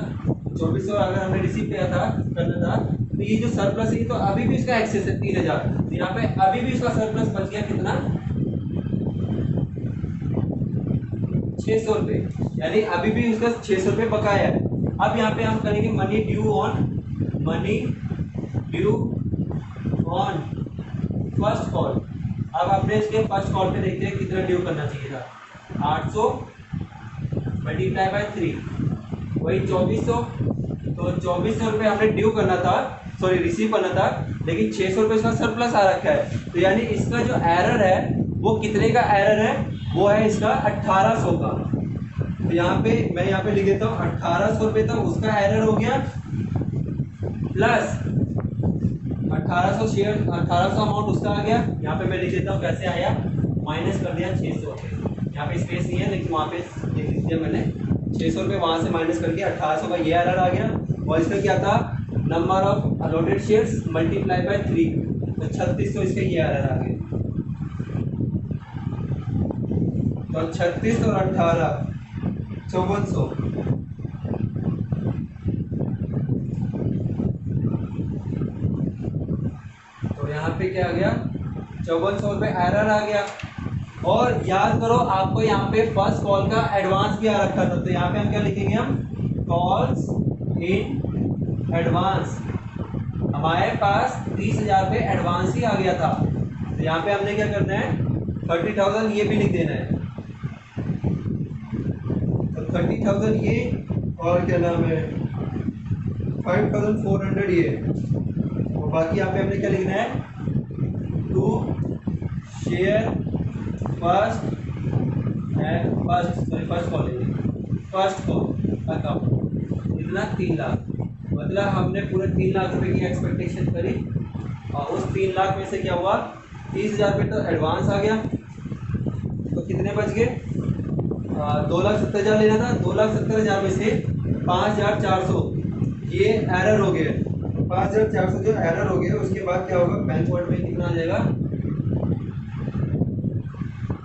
2400 अगर हमने रिसीव किया था करना था, तो ये जो सरप्लस है तो अभी भी इसका एक्सेस है 3000, तो यहाँ पे अभी भी इसका सरप्लस बच गया कितना, 600 रुपये, यानी अभी भी उसका 600 रुपये बकाया है। अब यहाँ पे हम करेंगे money due on first call. अब आपने इसके फर्स्ट कॉल पे देखते हैं कितना ड्यू करना चाहिए था, 800 मल्टीप्लाई बाय 3 वही 2400, तो 2400 रुपये हमने ड्यू करना था, सॉरी रिसीव करना था, लेकिन 600 रुपये इसका सरप्लस आ रखा है। तो यानी इसका जो एरर है वो कितने का एरर है, वो है इसका 1800 का। तो यहाँ पे मैं यहाँ पे लिख देता हूँ 1800 रुपये तक उसका एरर हो गया, प्लस 1800 शेयर 1800 अमाउंट उसका आ गया। यहाँ पे मैं लिख देता हूँ कैसे आया, माइनस कर दिया 600, यहाँ पे स्पेस नहीं है लेकिन वहाँ पे लिख दिया मैंने 600 रुपये, वहाँ से माइनस करके 1800 का ये एरर आ गया। और इसका क्या था, number of allotted shares multiply bye 3, तो 3600 इसका ये एरर आ गया। तो 36 और 18 5400, तो यहाँ पे क्या आ गया, 5400 रुपये एरर आ गया। और याद करो आपको यहाँ पे फर्स्ट कॉल का एडवांस भी आ रखा था, तो यहाँ पे हम क्या लिखेंगे, हम कॉल्स इन एडवांस, हमारे पास 30,000 पे एडवांस ही आ गया था। तो यहाँ पे हमने क्या करना है, 30,000 ये भी लिख देना है। तो 30,000 ये, और क्या नाम है 5,400 ये, और बाकी यहाँ पे हमने क्या लिखना है, to share first call account, इतना 3 लाख, मतलब हमने पूरे 3 लाख रुपए की एक्सपेक्टेशन करी, और उस 3 लाख में से क्या हुआ, 30,000 पे तो एडवांस आ गया, तो कितने बच गए, 2,70,000 लेना था, 2,70,000 में से 5,400 ये एरर हो गए, 5,400 जो एरर हो गए, उसके बाद क्या होगा, बैंक अकाउंट में कितना आ जाएगा,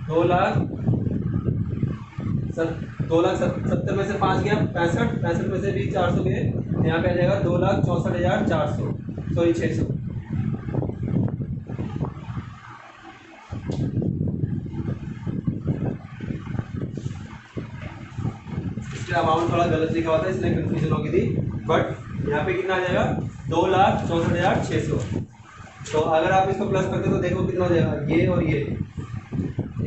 2,70,000 में से 5 गया 65 में से भी 400 गए, यहाँ पे आ जाएगा 2,64,400, सॉरी 600। इसका अमाउंट थोड़ा गलत लिखा हुआ था, इसलिए कंफ्यूजन हो गई थी, बट यहाँ पे कितना आ जाएगा, 2,64,600। तो अगर आप इसको प्लस करते तो देखो कितना हो जाएगा, ये और ये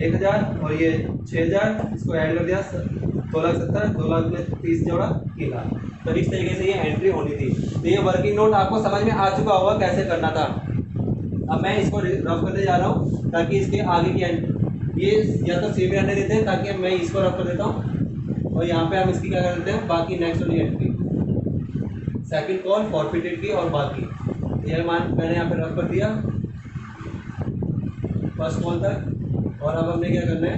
1,000 और ये 6,000, इसको ऐड कर दिया 2,70,000, 2,00,000 में 30 जोड़ा 3 लाख। तो इस तरीके से ये एंट्री होनी थी। तो ये वर्किंग नोट आपको समझ में आ चुका होगा कैसे करना था। अब मैं इसको रफ करने जा रहा हूँ ताकि इसके आगे की एंट्री ये या तो सेम रहने देते हैं, ताकि मैं इसको रफ कर देता हूँ और यहाँ पे हम इसकी क्या कर देते हैं, बाकी नेक्स्ट वाली एंट्री सेकंड कॉल फॉरफिटेड की और बाकी ये मैंने यहाँ पे रफ कर दिया फर्स्ट कॉल तक। और अब हमने क्या करना है,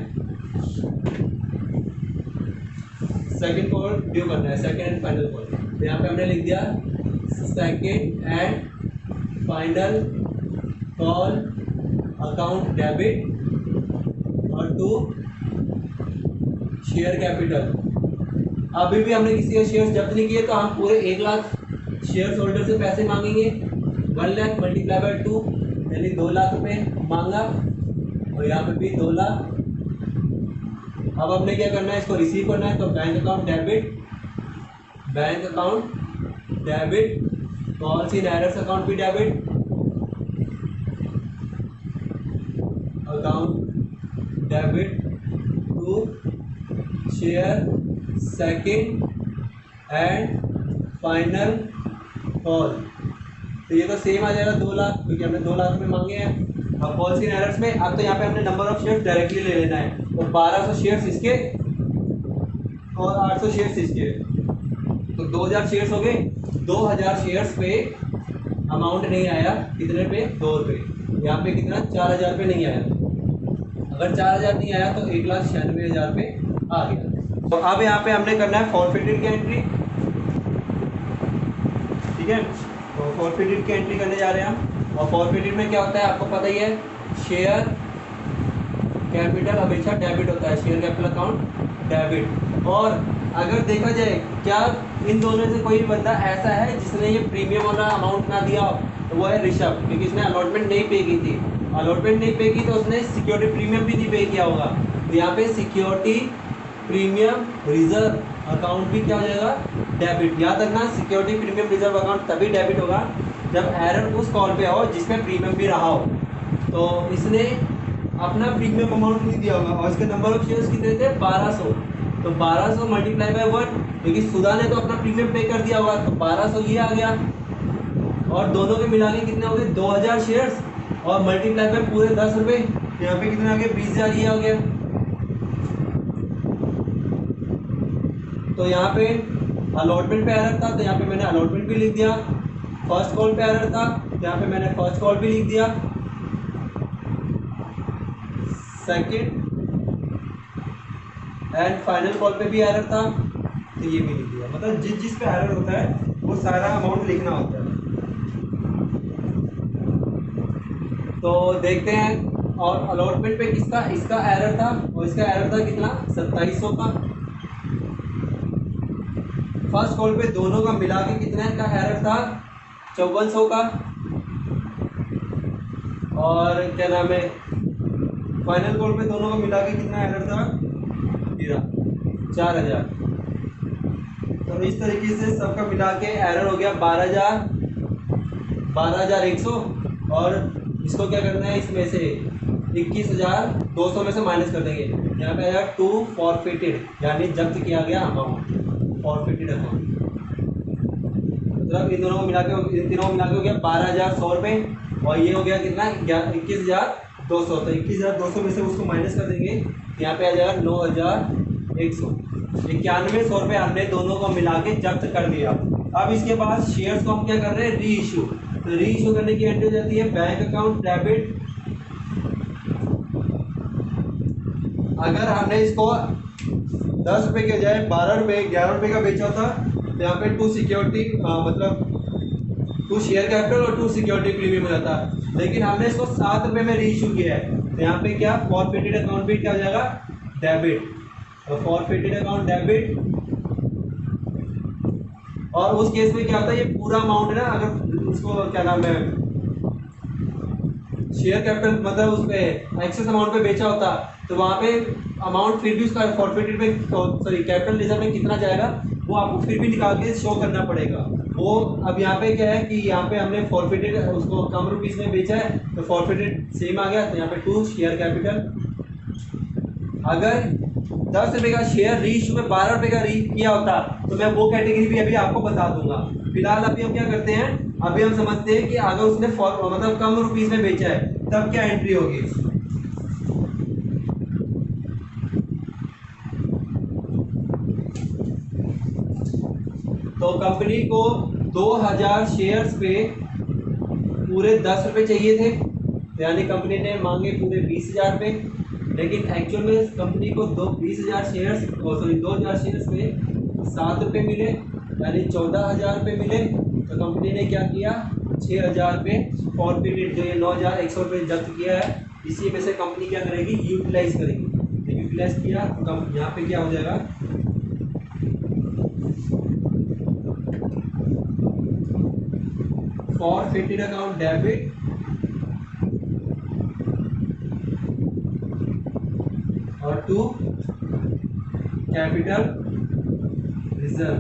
सेकंड कॉल ड्यू करना है, सेकंड एंड फाइनल कॉल। तो यहाँ पे हमने लिख दिया second and final call account debit और टू शेयर कैपिटल। अभी भी हमने किसी के शेयर जब्त नहीं किए, तो हम पूरे 1 लाख शेयर होल्डर से पैसे मांगेंगे। 1 लाख मल्टीप्लाई बाय 2 यानी 2 लाख रुपए मांगा, और यहाँ पे भी 2 लाख। अब हमने क्या करना है, इसको रिसीव करना है। तो bank account debit, calls in errors account भी debit, account debit to share second and final call. तो ये तो सेम आ जाएगा 2 लाख, क्योंकि हमने 2 लाख रुपये मांगे हैं। अब कॉल्स इन एरर्स में अब तो यहाँ पे हमने नंबर ऑफ शेयर्स डायरेक्टली ले लेना है। तो 1200 शेयर्स इसके और 800 शेयर्स इसके, तो 2000 शेयर्स हो गए। 2000 शेयर्स पे अमाउंट नहीं आया, कितने पे, 2 रुपये। यहाँ पे कितना, 4000 पे नहीं आया। अगर 4000 नहीं आया तो 1,96,000 पे आ गया। तो अब यहाँ पे हमने करना है फॉरफिटेड की एंट्री, ठीक है। तो फॉरफिटेड की एंट्री करने जा रहे हैं हम। और फॉरफिटेड में क्या होता है आपको पता ही है, शेयर कैपिटल हमेशा डेबिट होता है, शेयर कैपिटल अकाउंट डेबिट। और अगर देखा जाए क्या इन दोनों से कोई बंदा ऐसा है जिसने ये प्रीमियम वाला अमाउंट ना दिया, तो वो है ऋषभ, क्योंकि इसने अलॉटमेंट नहीं पे की थी। अलॉटमेंट नहीं पे की तो उसने सिक्योरिटी प्रीमियम भी नहीं पे किया होगा। तो यहाँ पे सिक्योरिटी प्रीमियम रिजर्व अकाउंट भी क्या हो जाएगा, डेबिट। याद रखना, सिक्योरिटी प्रीमियम रिजर्व अकाउंट तभी डेबिट होगा जब एरर उस कॉल पे हो जिसमें प्रीमियम भी रहा हो। तो इसने अपना प्रीमियम अमाउंट नहीं दिया होगा, और इसके नंबर ऑफ शेयर्स कितने थे, 1200। तो 1200 मल्टीप्लाई बाय 1, क्योंकि सुधा ने तो अपना प्रीमियम पे कर दिया होगा, तो 1200 ये आ गया। और दोनों के मिला के कितने हो गए, 2000 शेयर्स, और मल्टीप्लाई बाय पूरे 10 रुपये, यहाँ पे कितने आ गए, 20,000 ये हो गया। तो यहाँ पे अलॉटमेंट पे एरर था, तो यहाँ पे मैंने अलॉटमेंट भी लिख दिया। फर्स्ट कॉल पे एरर था, तो यहाँ पे मैंने फर्स्ट कॉल भी लिख दिया। सेकंड एंड फाइनल कॉल पे भी एरर था, तो ये भी लिख दिया। मतलब जिस पे एरर होता है वो सारा अमाउंट लिखना होता है। तो देखते हैं, और अलॉटमेंट पे किसका, इसका एरर था, और इसका एरर था कितना, 2700 का। फर्स्ट कॉल पे दोनों का मिला के कितने का एरर था, 5400 का। और क्या नाम है, फाइनल कॉल पे दोनों को मिला के कितना एरर था, 4000। तो इस तरीके से सबका मिला के एरर हो गया 12,100। और इसको क्या करना है, इसमें से 21,200 में से माइनस कर देंगे। यहाँ पे आएगा टू फॉरफिटेड, यानी जब्त किया गया अमाउंट, फॉरफिटेड अमाउंट। मतलब इन तीनों को मिला के हो गया 12,100 रुपये, और ये हो गया कितना 21,200। तो 21,200 में से उसको माइनस कर देंगे, यहाँ पे आ जाएगा 9,100। 9100 रुपये हमने दोनों को मिला के जब्त कर दिया। अब इसके बाद शेयर्स को हम क्या कर रहे हैं, री इशू। तो री इशू करने की एंट्री हो जाती है बैंक अकाउंट डेबिट। अगर हमने इसको 10 रुपये के बजाय 12 रुपये 11 रुपये का बेचा था, तो यहाँ पे 2 सिक्योरिटी मतलब 2 शेयर कैपिटल और 2 सिक्योरिटी प्रीमियम हो जाता है। लेकिन हमने इसको 7 रुपये में री इशू किया है, तो यहाँ पे क्या फॉरफिटेड अकाउंट भी क्या हो जाएगा, डेबिट। तो फॉरफिटेड अकाउंट डेबिट। और उस केस में क्या होता है, ये पूरा अमाउंट है ना, अगर उसको क्या नाम है शेयर कैपिटल मतलब उस पे एक्सेस अमाउंट पे बेचा होता, तो वहाँ पे अमाउंट फिर भी उसका फॉरफिटेड में सॉरी कैपिटल रिजर्व में कितना जाएगा वो आपको फिर भी निकाल के शो करना पड़ेगा वो। अब यहाँ पे क्या है कि यहाँ पे हमने फॉरफिटेड उसको कम रुपीस में बेचा है, तो फॉरफिटेड सेम आ गया। तो यहाँ पे 2 शेयर कैपिटल। अगर 10 रुपये का शेयर री इशू में 12 रुपये का री किया होता, तो मैं वो कैटेगरी भी अभी आपको बता दूंगा। फिलहाल अभी हम क्या करते हैं, अभी हम समझते हैं कि अगर उसने मतलब कम रुपीस में बेचा है तब क्या एंट्री होगी। तो कंपनी को 2000 शेयर्स पे पूरे 10 रुपये चाहिए थे, यानी कंपनी ने मांगे पूरे 20,000 पे, लेकिन एक्चुअल में कंपनी को 20,000 शेयर्स पे 7 रुपये मिले, यानी 14,000 रुपये मिले। तो कंपनी ने क्या किया, 6,000 रुपये फॉरफिटेड जो ये 9,100 रुपये जब्त किया है, इसी में से कंपनी क्या करेगी, यूटिलाइज करेगी। तो यूटिलाइज किया तो यहाँ पे क्या हो जाएगा, फॉरफिटेड अकाउंट डेबिट और 2 कैपिटल रिजर्व।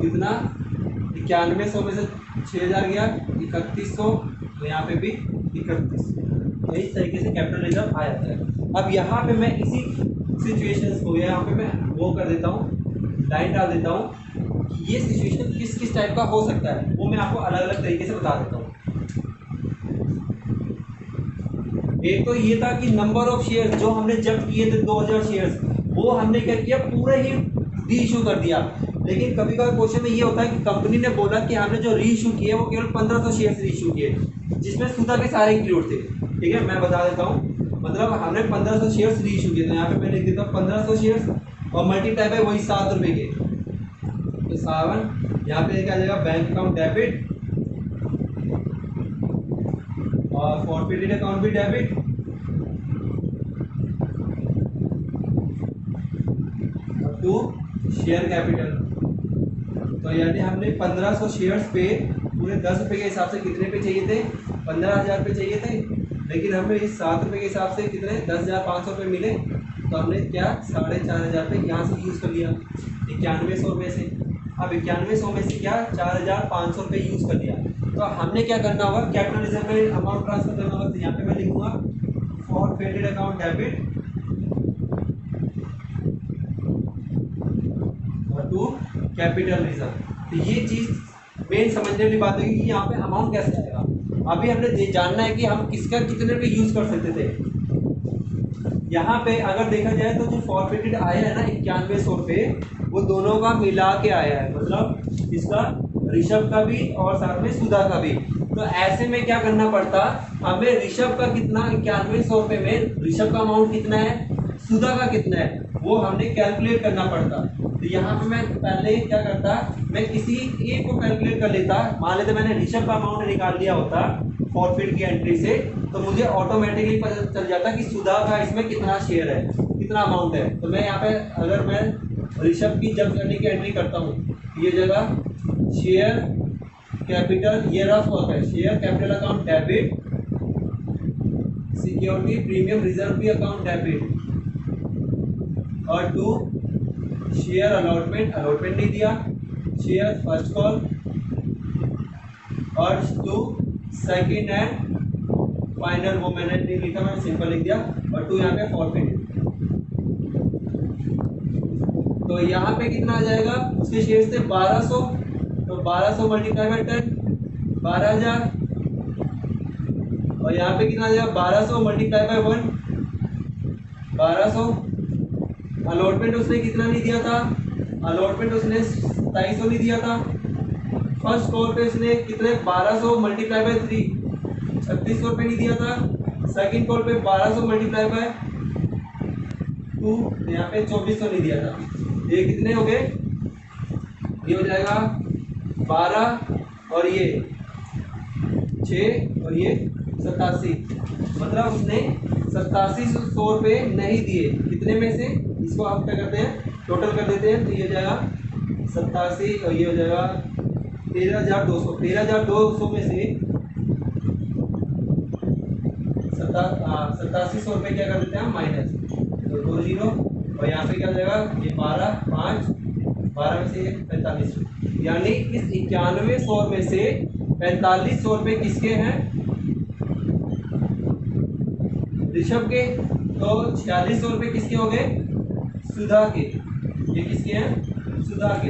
कितना 9100 में से 6,000 गया, 3100। तो यहाँ पे भी 3100। तो इस तरीके से कैपिटल रिजर्व आ जाता है। अब यहाँ पे मैं इसी सिचुएशंस को यहाँ पे मैं वो कर देता हूँ, लाइन डाल देता हूँ कि ये सिचुएशन किस किस टाइप का हो सकता है, वो मैं आपको अलग अलग तरीके से बता देता हूँ। एक तो ये था कि नंबर ऑफ शेयर्स जो हमने जब्त किए थे 2000 शेयर्स, वो हमने क्या किया, पूरे ही री इशू कर दिया। लेकिन कभी कभी क्वेश्चन में ये होता है कि कंपनी ने बोला कि हमने जो री इशू किए वो केवल 1500 शेयर्स री इशू किए, जिसमें सुधा के सारे इंक्लूड थे। ठीक है, मैं बता देता हूँ, मतलब हमने 1500 शेयर्स री इशू किए थे। यहाँ पे मैं लिख देता हूँ 1500 शेयर्स और मल्टीप्लाई है वही 7 रुपये के, तो 7। यहाँ पे क्या जाएगा, बैंक अकाउंट डेबिट और फॉरफिटेड अकाउंट भी डेबिट और 2 शेयर कैपिटल। तो यानी हमने 1500 शेयर्स पे पूरे 10 रुपये के हिसाब से कितने पे चाहिए थे, 15,000 रुपये चाहिए थे। लेकिन हमें इस 7 रुपये के हिसाब से कितने 10,500 रुपये मिले, तो हमने क्या 4,500 रुपये यहाँ से यूज़ कर लिया 9100 रुपये से। अब 9100 में से क्या 4,500 रुपये यूज़ कर लिया। तो हमने क्या करना होगा, कैपिटल रिजर्व में अमाउंट ट्रांसफर करना होगा। तो यहाँ पे मैं लिखूंगा फॉरफिटेड अकाउंट डेबिट और 2 कैपिटल रिजर्व। तो ये चीज़ मेन समझने वाली बात है कि यहाँ पे अमाउंट कैसे आएगा। अभी हमने जानना है कि हम किसका कितने रुपये यूज़ कर सकते थे। यहाँ पे अगर देखा जाए तो जो फॉरफिटेड आया है ना 9100 रुपये, वो दोनों का मिला के आया है, मतलब इसका ऋषभ का भी और साथ में सुधा का भी। तो ऐसे में क्या करना पड़ता, हमें ऋषभ का कितना 9100 रुपये में ऋषभ का अमाउंट कितना है, सुधा का कितना है, वो हमने कैलकुलेट करना पड़ता। तो यहाँ पे मैं पहले क्या करता, मैं किसी एक को कैलकुलेट कर लेता। मान लेते मैंने ऋषभ का अमाउंट निकाल लिया होता फॉरफिट की एंट्री से, तो मुझे ऑटोमेटिकली पता चल जाता कि सुधा का इसमें कितना शेयर है, कितना अमाउंट है। तो मैं यहाँ पे अगर मैं ऋषभ की जब्त करने की एंट्री करता हूँ, ये जगह शेयर कैपिटल, ये रफ होता है share capital account debit, security premium reserve भी अकाउंट डेबिट और 2 शेयर अलॉटमेंट नहीं दिया, शेयर फर्स्ट कॉल और 2 सेकंड एंड फाइनल, वो मैंने नहीं लिखा, मैंने सिंपल लिख दिया, और 2 यहाँ पे फॉरफिटेड। तो यहाँ पे कितना आ जाएगा, उसके शेयर थे 1200, तो 1200 मल्टीप्लाई बाय 10 12,000, और यहाँ पे कितना आ जाएगा 1200 मल्टीप्लाई बाय 1 1200। अलॉटमेंट उसने कितना नहीं दिया था, अलॉटमेंट उसने 2700 नहीं दिया था। फर्स्ट कॉल पे उसने कितने 1200 मल्टीप्लाई बाय 3 3600 रुपये नहीं दिया था। सेकंड कॉल पे 1200 मल्टीप्लाई बाय 2, यहाँ पे 2400 नहीं दिया था। ये कितने हो गए, ये हो जाएगा 12 और ये 6 और ये 87, मतलब उसने 8700 रुपये नहीं दिए। कितने में से, इसको आप क्या करते हैं टोटल कर देते हैं, तो ये हो जाएगा 87 और ये हो जाएगा 13,200। 13,200 में से 8700 रुपये क्या कर देते हैं हम माइनस, तो 2 जीरो, और यहाँ पे क्या हो जाएगा ये 12 5 12 में से 45, यानी इस 9100 में से 4500 रुपये किसके हैं, ऋषभ के। तो 4600 रुपये किसके हो गए, सुधा के। ये किसके हैं, सुधा के।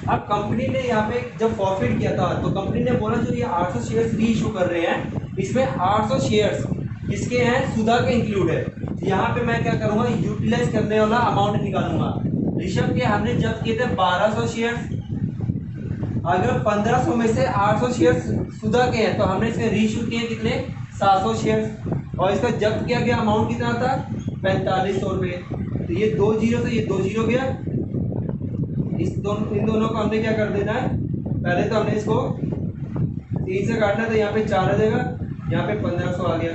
अब कंपनी ने यहाँ पे जब फॉरफिट किया था तो कंपनी ने बोला जो ये 800 शेयर्स री इशू कर रहे हैं, इसमें 800 शेयर्स किसके हैं, सुधा के इंक्लूड है। यहाँ पे मैं क्या करूँगा, यूटिलाइज करने वाला अमाउंट निकालूंगा। ऋषभ के हमने जब्त किए थे 1200 शेयर्स, अगर 1500 में से 800 शेयर्स सुधा के हैं तो हमने इसके री इशू किए कितने 700 शेयर्स, और इसका जब्त किया गया अमाउंट कितना था 4500 रुपये। तो ये 2 जीरो से ये 2 जीरो गया, इन दोनों को हमने क्या कर देना है, पहले तो हमने इसको 3 से काटना, तो यहाँ पे 4 आ जाएगा, यहाँ पे 1500 आ गया।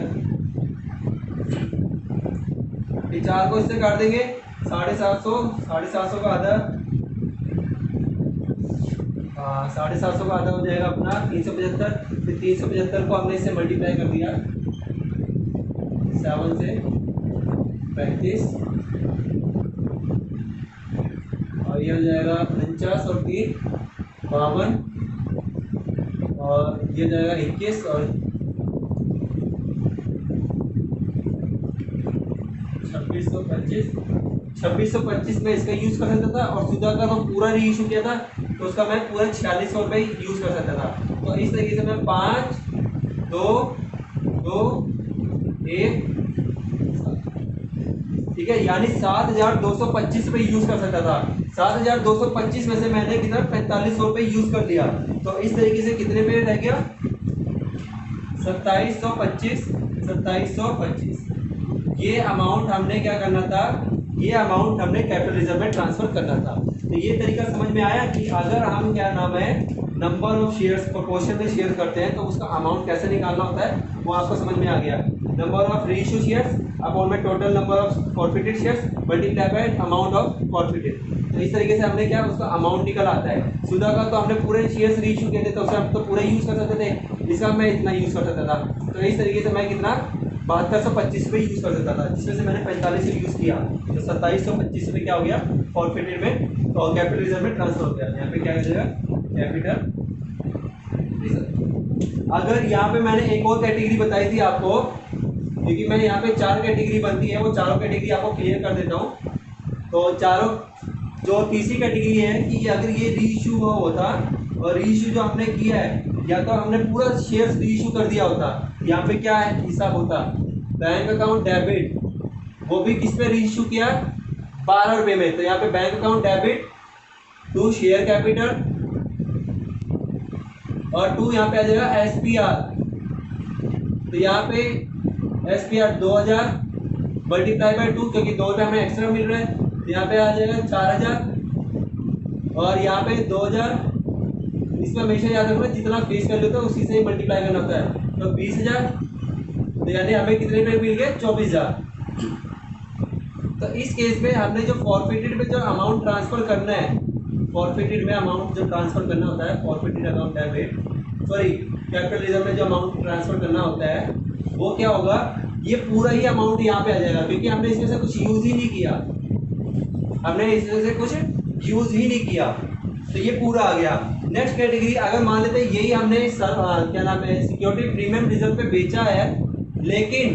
ये 4 को इससे काट देंगे 750 का आधा, 750 का आधा हो जाएगा अपना 375। फिर 375 को हमने इससे मल्टीप्लाई कर दिया 7 से 35, और ये हो जाएगा 49 और 3 52, और ये जाएगा 21 और 2625 में इसका यूज कर सकता था, और सुधा का तो पूरा री इशू किया था तो उसका मैं पूरा 4600 रुपये यूज कर सकता था। तो इस तरीके से मैं 5 2 2 1, ठीक है, यानी 7225 रुपये यूज कर सकता था। 7225 में से मैंने कितना 4500 रुपये यूज कर लिया, तो इस तरीके से कितने पे रह गया 2725। ये अमाउंट हमने क्या करना था, ये अमाउंट हमने कैपिटल रिजर्व में ट्रांसफर करना था। तो ये तरीका समझ में आया कि अगर हम क्या नाम है नंबर ऑफ शेयर्स प्रोपोर्शन में शेयर करते हैं तो उसका अमाउंट कैसे निकालना होता है, वो आपको समझ में आ गया। Number of reissue shares upon में total number of forfeited shares multiply by amount of forfeited. तो इस तरीके से हमने क्या उसका अमाउंट निकल आता है। सुधा का तो हमने पूरे शेयर्स रीइश्यू किए थे तो उसका हम तो पूरा यूज कर सकते थे, इसका मैं इतना यूज कर सकता था। तो इस तरीके से मैं कितना 7225 रुपये यूज कर सकता था, जिसमें से मैंने 45 यूज किया, तो 2725 रुपये क्या हो गया फॉरफिटेड में, तो कैपिटल रिजर्व में ट्रांसफर हो गया। यहाँ पे क्या हो जाएगा कैपिटल रिजर्व। अगर यहाँ पे मैंने एक और कैटेगरी बताई थी आपको, क्योंकि मैं यहाँ पे 4 कैटेगरी बनती है, वो चारों कैटेगरी आपको क्लियर कर देता हूँ। तो चारों जो तीसरी कैटेगरी है कि अगर ये रीइश्यू हुआ होता और रीइश्यू जो हमने किया है या तो हमने पूरा शेयर्स रीइश्यू कर दिया होता, यहाँ पे क्या है हिसाब होता बैंक अकाउंट डेबिट, वो भी किस पे रीइश्यू किया 12 रुपये में, तो यहाँ पे bank account debit to share capital और टू यहाँ पे आ जाएगा SPR। तो यहाँ पे SPR 2000 मल्टीप्लाई बाय 2, क्योंकि 2 रुपये हमें एक्स्ट्रा मिल रहा है, तो यहाँ पे आ जाएगा 4000 और यहाँ पे 2000। इसमें हमेशा याद रखना जितना फेस वैल्यू होता है उसी से ही मल्टीप्लाई करना होता है, तो 20000, तो यानी हमें कितने पे मिल गए 24000। तो इस केस में हमने जो फॉरफिटेड में जो अमाउंट ट्रांसफर करना है, फॉरफिटेड में अमाउंट जो ट्रांसफर करना होता है forfeited account debit capital reserve में जो अमाउंट ट्रांसफर करना होता है वो क्या होगा, ये पूरा ही अमाउंट यहाँ पे आ जाएगा, क्योंकि हमने इसमें से कुछ यूज ही नहीं किया। हमने इसमें से कुछ यूज़ ही नहीं किया, तो ये पूरा आ गया। नेक्स्ट कैटेगरी, अगर मान लेते हैं यही हमने क्या नाम है सिक्योरिटी प्रीमियम रिजर्व पे बेचा है, लेकिन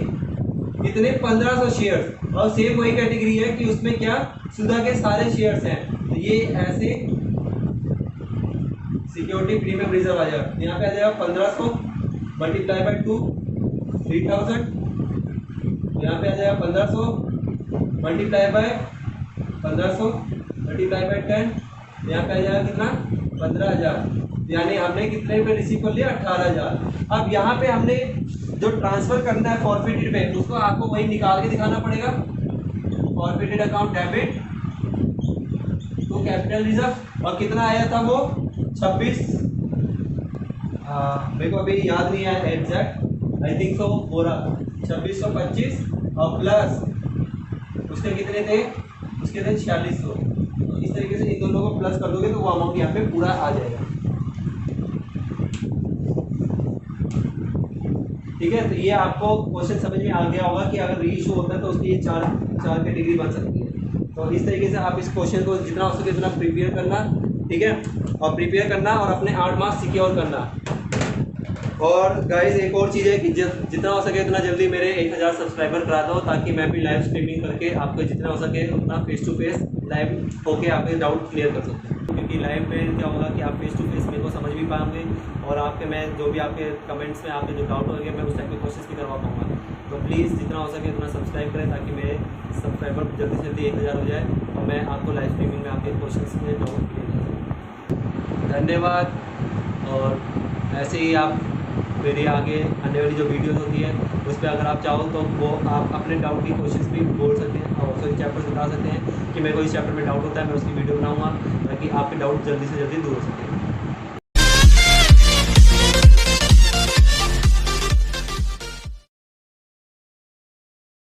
कितने 1500 शेयर्स, और सेम वही कैटेगरी है कि उसमें क्या सुधा के सारे शेयर्स हैं, तो ये ऐसे सिक्योरिटी प्रीमियम रिजर्व आ जाएगा। यहाँ पे आ जाएगा 1500 मल्टीप्लाई बाई 2 3000, यहाँ पे आ जाएगा 1500 मल्टीप्लाई बाय 1500 मल्टीप्लाई बाय 10, यहाँ पे आ जाएगा कितना 15,000, यानी हमने कितने पे रिसीव कर लिया 18,000। अब यहाँ पे हमने जो ट्रांसफर करना है फॉरफिटेड पे, उसको आपको वही निकाल के दिखाना पड़ेगा। Forfeited account debit to capital reserve, और कितना आया था वो 26, मेरे को अभी याद नहीं है एग्जैक्ट, आई थिंक सो बोरा 2625, और प्लस उसके कितने थे, उसके थे 4600। तो इस तरीके से इन दोनों को प्लस कर दोगे तो वो अमाउंट यहाँ पे पूरा आ जाएगा। ठीक है, तो ये आपको क्वेश्चन समझ में आ गया होगा कि अगर रीइशू होता है तो उसकी ये चार कैटेगरी बन सकती है। तो इस तरीके से आप इस क्वेश्चन को जितना हो सके उतना प्रिपेयर करना, ठीक है, और प्रिपेयर करना और अपने 8 मार्क्स सिक्योर करना। और गाइस एक और चीज़ है कि जितना हो सके उतना जल्दी मेरे 1000 सब्सक्राइबर करा दो, ताकि मैं भी लाइव स्ट्रीमिंग करके आपको जितना हो सके उतना फेस टू फेस लाइव होके आपके डाउट क्लियर कर सकते हैं। क्योंकि लाइव में क्या होगा कि आप फेस टू फेस मेरे को समझ भी पाएंगे, और आपके मैं जो भी आपके कमेंट्स में आपके जो डाउट होंगे मैं उस टाइप की कोशिश भी करवा पाऊँगा। तो प्लीज़ जितना हो सके उतना सब्सक्राइब करें, ताकि मेरे सब्सक्राइबर जल्दी से जल्दी 1000 हो जाए और मैं आपको लाइव स्ट्रीमिंग में आपके क्वेश्चन में डाउट क्लियर कर सकूँ। धन्यवाद। और ऐसे ही आप मेरी आगे आने वाली जो वीडियोस होती है उस पर अगर आप चाहो तो वो आप अपने डाउट की कोशिश भी बोल सकते हैं, और सॉरी चैप्टर बता सकते हैं कि मेरे को इस चैप्टर में डाउट होता है, मैं उसकी वीडियो बनाऊंगा ताकि आपके डाउट जल्दी से जल्दी दूर हो सके।